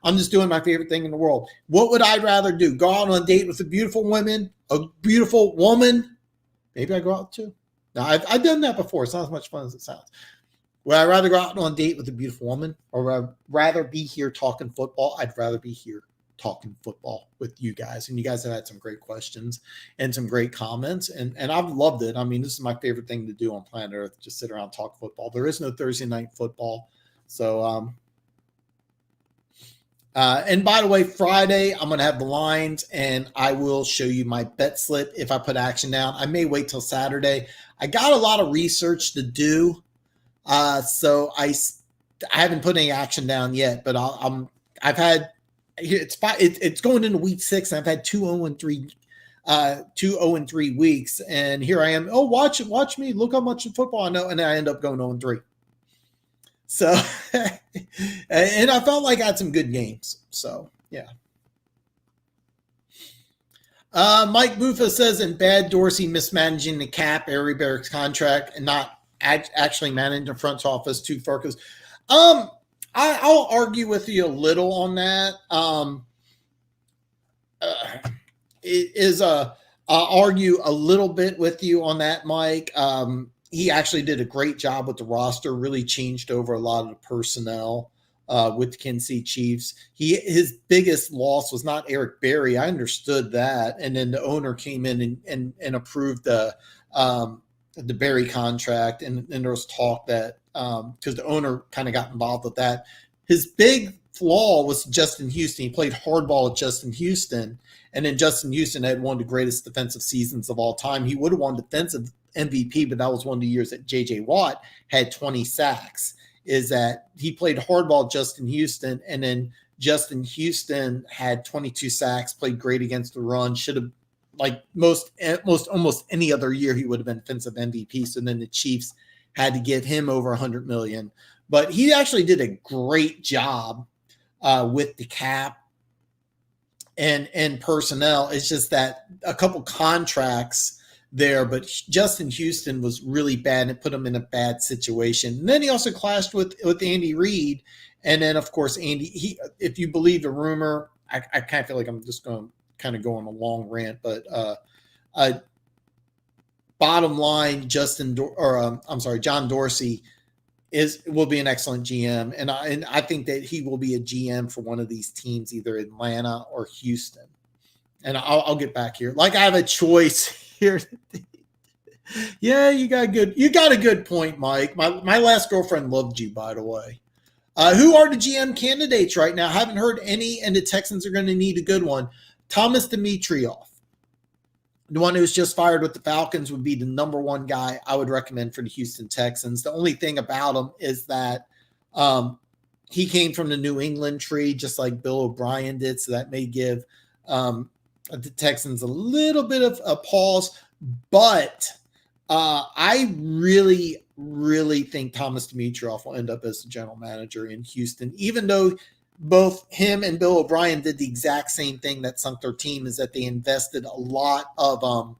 I'm just doing my favorite thing in the world. What would I rather do? Go out on a date with a beautiful woman? Maybe I go out too. Now, I've done that before. It's not as much fun as it sounds. Would I rather go out on a date with a beautiful woman, or would I rather be here talking football? I'd rather be here talking football with you guys. And you guys have had some great questions and some great comments. And I've loved it. I mean, this is my favorite thing to do on planet Earth, just sit around and talk football. There is no Thursday night football. So, and by the way, Friday, I'm going to have the lines and I will show you my bet slip if I put action down. I may wait till Saturday. I got a lot of research to do. So I haven't put any action down yet, but I've had, it's going into week 6 and I've had 2-0-3 weeks, and here I am. Oh, watch me, look how much football I know, and I end up going 0-3. So, and I felt like I had some good games. So yeah. Mike Buffa says, in bad Dorsey mismanaging the cap, Ari Barrett's contract, and not actually managing the front office too focused. I'll argue with you a little on that. I'll argue a little bit with you on that, Mike. He actually did a great job with the roster, really changed over a lot of the personnel with the Kansas City Chiefs. His biggest loss was not Eric Berry. I understood that. And then the owner came in and approved the Berry contract. And there was talk that because the owner kind of got involved with that. His big flaw was Justin Houston. He played hardball at Justin Houston, and then Justin Houston had one of the greatest defensive seasons of all time. He would have won defensive MVP, but that was one of the years that J.J. Watt had 20 sacks, is that he played hardball at Justin Houston, and then Justin Houston had 22 sacks, played great against the run, should have, like most almost any other year, he would have been defensive MVP. So then the Chiefs had to give him over $100 million. But he actually did a great job with the cap and personnel. It's just that a couple contracts there, but Justin Houston was really bad and it put him in a bad situation. And then he also clashed with Andy Reid. And then, of course, Andy, if you believe the rumor, I kind of feel like I'm just going to kind of go on a long rant, but bottom line, John Dorsey will be an excellent GM, and I think that he will be a GM for one of these teams, either Atlanta or Houston. And I'll get back here. Like, I have a choice here. Yeah, you got a good point, Mike. My last girlfriend loved you, by the way. Who are the GM candidates right now? Haven't heard any, and the Texans are going to need a good one. Thomas Dimitroff, the one who's just fired with the Falcons, would be the number one guy I would recommend for the Houston Texans. The only thing about him is that he came from the New England tree, just like Bill O'Brien did, so that may give the Texans a little bit of a pause. But I really, really think Thomas Dimitroff will end up as the general manager in Houston, even though both him and Bill O'Brien did the exact same thing that sunk their team, is that they invested a lot of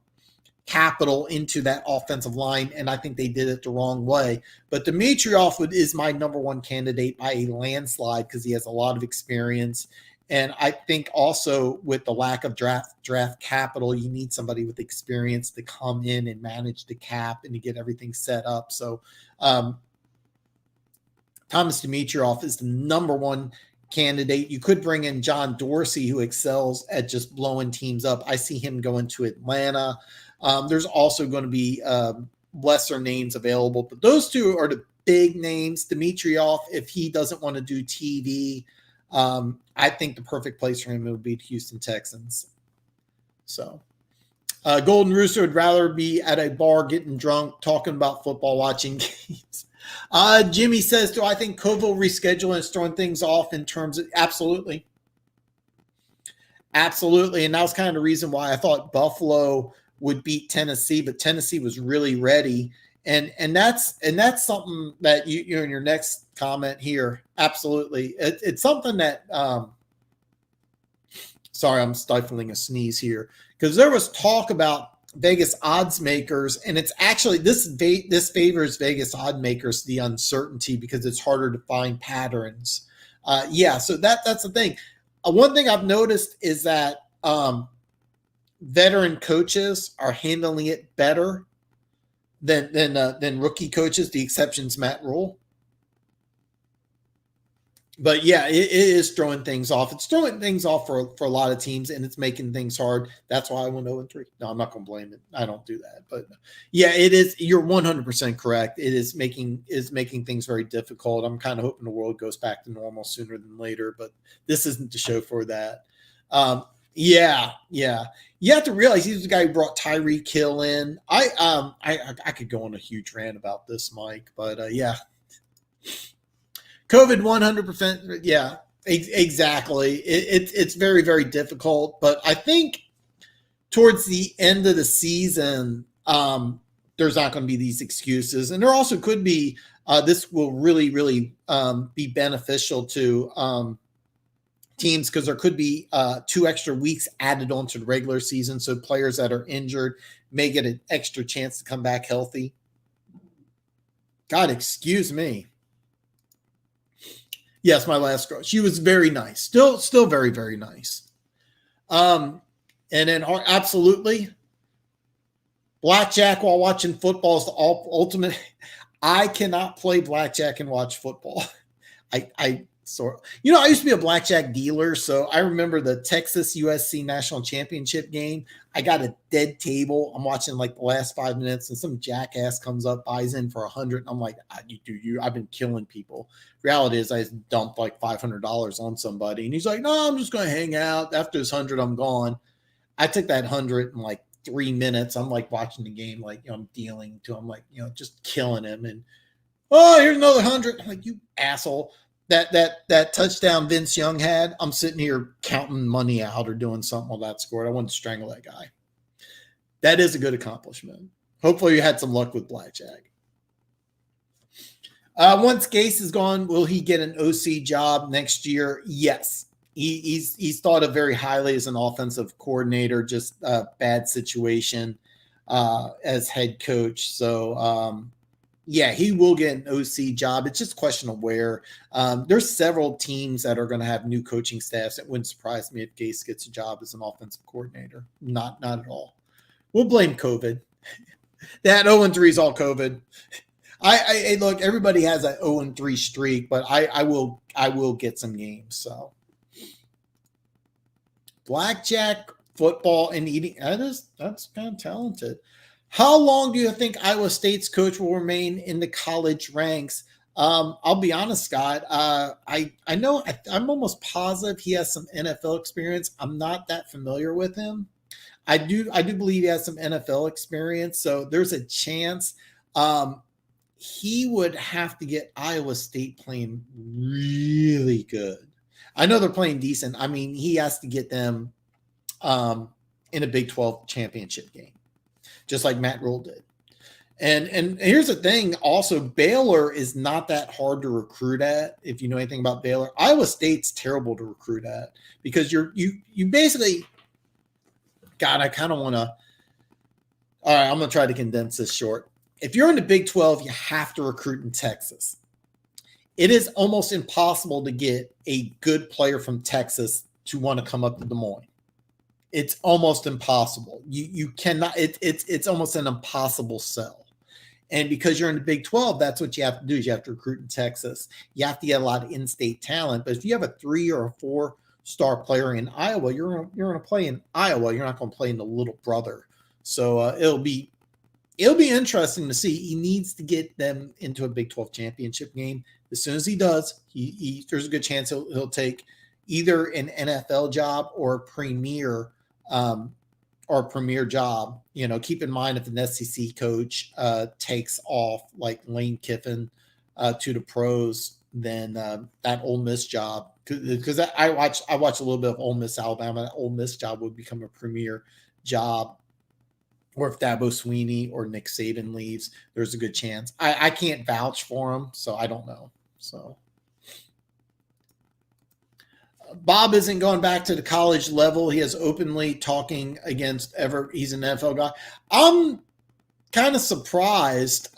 capital into that offensive line, and I think they did it the wrong way. But Dimitroff is my number one candidate by a landslide because he has a lot of experience. And I think also with the lack of draft capital, you need somebody with experience to come in and manage the cap and to get everything set up. So Thomas Dimitroff is the number one candidate. You could bring in John Dorsey, who excels at just blowing teams up. I see him going to Atlanta. There's also going to be lesser names available, but those two are the big names. Dimitroff, if he doesn't want to do TV, I think the perfect place for him would be the Houston Texans. So Golden Rooster would rather be at a bar getting drunk, talking about football, watching games. Jimmy says, do I think COVID rescheduling is throwing things off in terms of – absolutely. Absolutely. And that was kind of the reason why I thought Buffalo would beat Tennessee, but Tennessee was really ready. And that's something that you in your next comment here. Absolutely. It's something that sorry, I'm stifling a sneeze here, because there was talk about Vegas odds makers, and it's actually this favors Vegas odd makers, the uncertainty, because it's harder to find patterns. So that's the thing. One thing I've noticed is that veteran coaches are handling it better than rookie coaches. The exception's Matt Rule. But yeah, it is throwing things off. It's throwing things off for a lot of teams, and it's making things hard. That's why I went 0-3. No, I'm not going to blame it. I don't do that. But yeah, it is. You're 100% correct. It is making things very difficult. I'm kind of hoping the world goes back to normal sooner than later, but this isn't the show for that. Yeah. You have to realize he's the guy who brought Tyreek Hill in. I could go on a huge rant about this, Mike, but yeah. COVID 100%. Yeah, exactly. It's very, very difficult. But I think towards the end of the season, there's not going to be these excuses. And there also could be, this will really, really be beneficial to teams, because there could be 2 extra weeks added onto the regular season. So players that are injured may get an extra chance to come back healthy. God, excuse me. Yes, my last girl. She was very nice. Still very, very nice. And then absolutely, blackjack while watching football is the ultimate. I cannot play blackjack and watch football. I used to be a blackjack dealer, so I remember the Texas USC national championship game. I got a dead table. I'm watching like the last 5 minutes, and some jackass comes up, buys in for $100. And I'm like, I've been killing people. Reality is, I dumped like $500 on somebody, and he's like, no, I'm just going to hang out. After this 100, I'm gone. I took that 100 in like 3 minutes. I'm like watching the game, like, I'm dealing to him, like, just killing him. And here's another 100. I'm like, you asshole. That touchdown Vince Young had, I'm sitting here counting money out or doing something while that scored. I wanted to strangle that guy. That is a good accomplishment. Hopefully you had some luck with blackjack. Once Gase is gone, will he get an OC job next year? Yes. He's thought of very highly as an offensive coordinator, just a bad situation as head coach. So, yeah, he will get an OC job. It's just a question of where. There's several teams that are going to have new coaching staffs. It wouldn't surprise me if Gase gets a job as an offensive coordinator. Not at all. We'll blame COVID. That 0-3 is all COVID. I look, everybody has an 0-3 streak, but I will get some games. So blackjack, football, and eating. That's kind of talented. How long do you think Iowa State's coach will remain in the college ranks? I'll be honest, Scott. I know I'm almost positive he has some NFL experience. I'm not that familiar with him. I do believe he has some NFL experience, so there's a chance. He would have to get Iowa State playing really good. I know they're playing decent. I mean, he has to get them in a Big 12 championship game, just like Matt Rule did. And here's the thing. Also, Baylor is not that hard to recruit at. If you know anything about Baylor, Iowa State's terrible to recruit at because you basically. God, I kind of want to. All right, I'm going to try to condense this short. If you're in the Big 12, you have to recruit in Texas. It is almost impossible to get a good player from Texas to want to come up to Des Moines. It's almost impossible. You cannot. It's almost an impossible sell. And because you're in the Big 12, that's what you have to do is you have to recruit in Texas. You have to get a lot of in-state talent. But if you have a 3 or a 4-star player in Iowa, you're going to play in Iowa. You're not going to play in the little brother. So it'll be interesting to see. He needs to get them into a Big 12 championship game. As soon as he does, there's a good chance he'll take either an NFL job or a premier job. You know, keep in mind if an SEC coach takes off like Lane Kiffin to the pros, then that Ole Miss job, because I watched a little bit of Ole Miss Alabama. That Ole Miss job would become a premier job. Or if Dabo Swinney or Nick Saban leaves, there's a good chance. I can't vouch for him, so I don't know. So Bob isn't going back to the college level. He is openly talking against he's an NFL guy. I'm kind of surprised.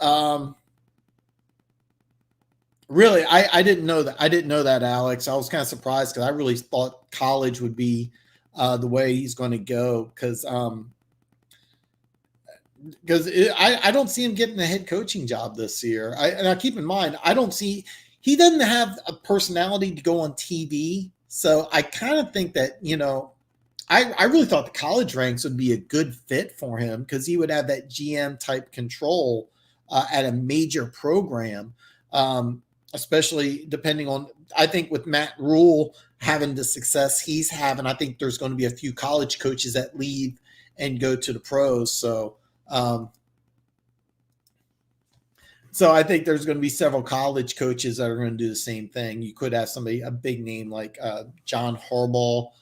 Really, I didn't know that. I didn't know that, Alex. I was kind of surprised because I really thought college would be the way he's going to go because I don't see him getting a head coaching job this year. Now keep in mind, he doesn't have a personality to go on TV. So I kind of think that, I really thought the college ranks would be a good fit for him because he would have that GM type control at a major program, especially depending on, I think with Matt Rule having the success he's having, I think there's going to be a few college coaches that leave and go to the pros. So I think there's going to be several college coaches that are going to do the same thing. You could have a big name like John Harbaugh.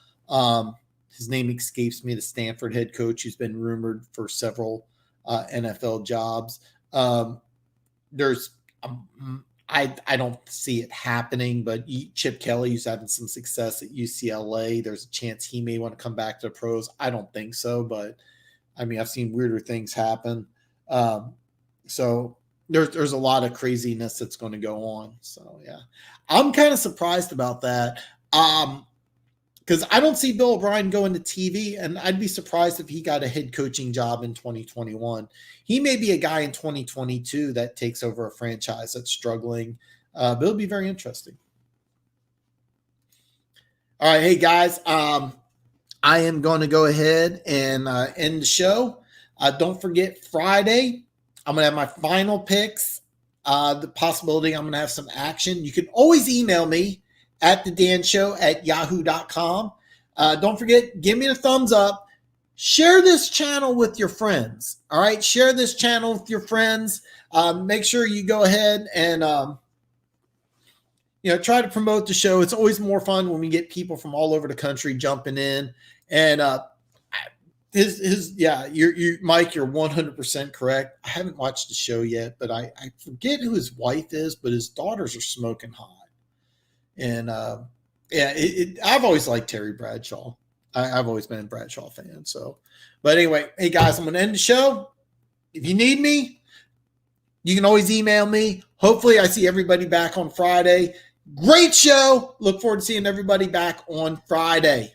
His name escapes me, the Stanford head coach who's been rumored for several NFL jobs. I don't see it happening, but Chip Kelly, who's having some success at UCLA, there's a chance he may want to come back to the pros. I don't think so, but I mean, I've seen weirder things happen. So there's a lot of craziness that's going to go on. So, yeah, I'm kind of surprised about that because I don't see Bill O'Brien going to TV, and I'd be surprised if he got a head coaching job in 2021. He may be a guy in 2022 that takes over a franchise that's struggling, but it'll be very interesting. All right, hey, guys, I am going to go ahead and end the show. Don't forget Friday, I'm going to have my final picks. The possibility I'm going to have some action. You can always email me at thedanshow@yahoo.com. Don't forget, give me a thumbs up. Share this channel with your friends. All right, share this channel with your friends. Make sure you go ahead and try to promote the show. It's always more fun when we get people from all over the country jumping in. And Mike, you're 100% correct. I haven't watched the show yet, but I forget who his wife is, but his daughters are smoking hot. And I've always liked Terry Bradshaw. I've always been a Bradshaw fan. So, but anyway, hey guys, I'm going to end the show. If you need me, you can always email me. Hopefully I see everybody back on Friday. Great show. Look forward to seeing everybody back on Friday.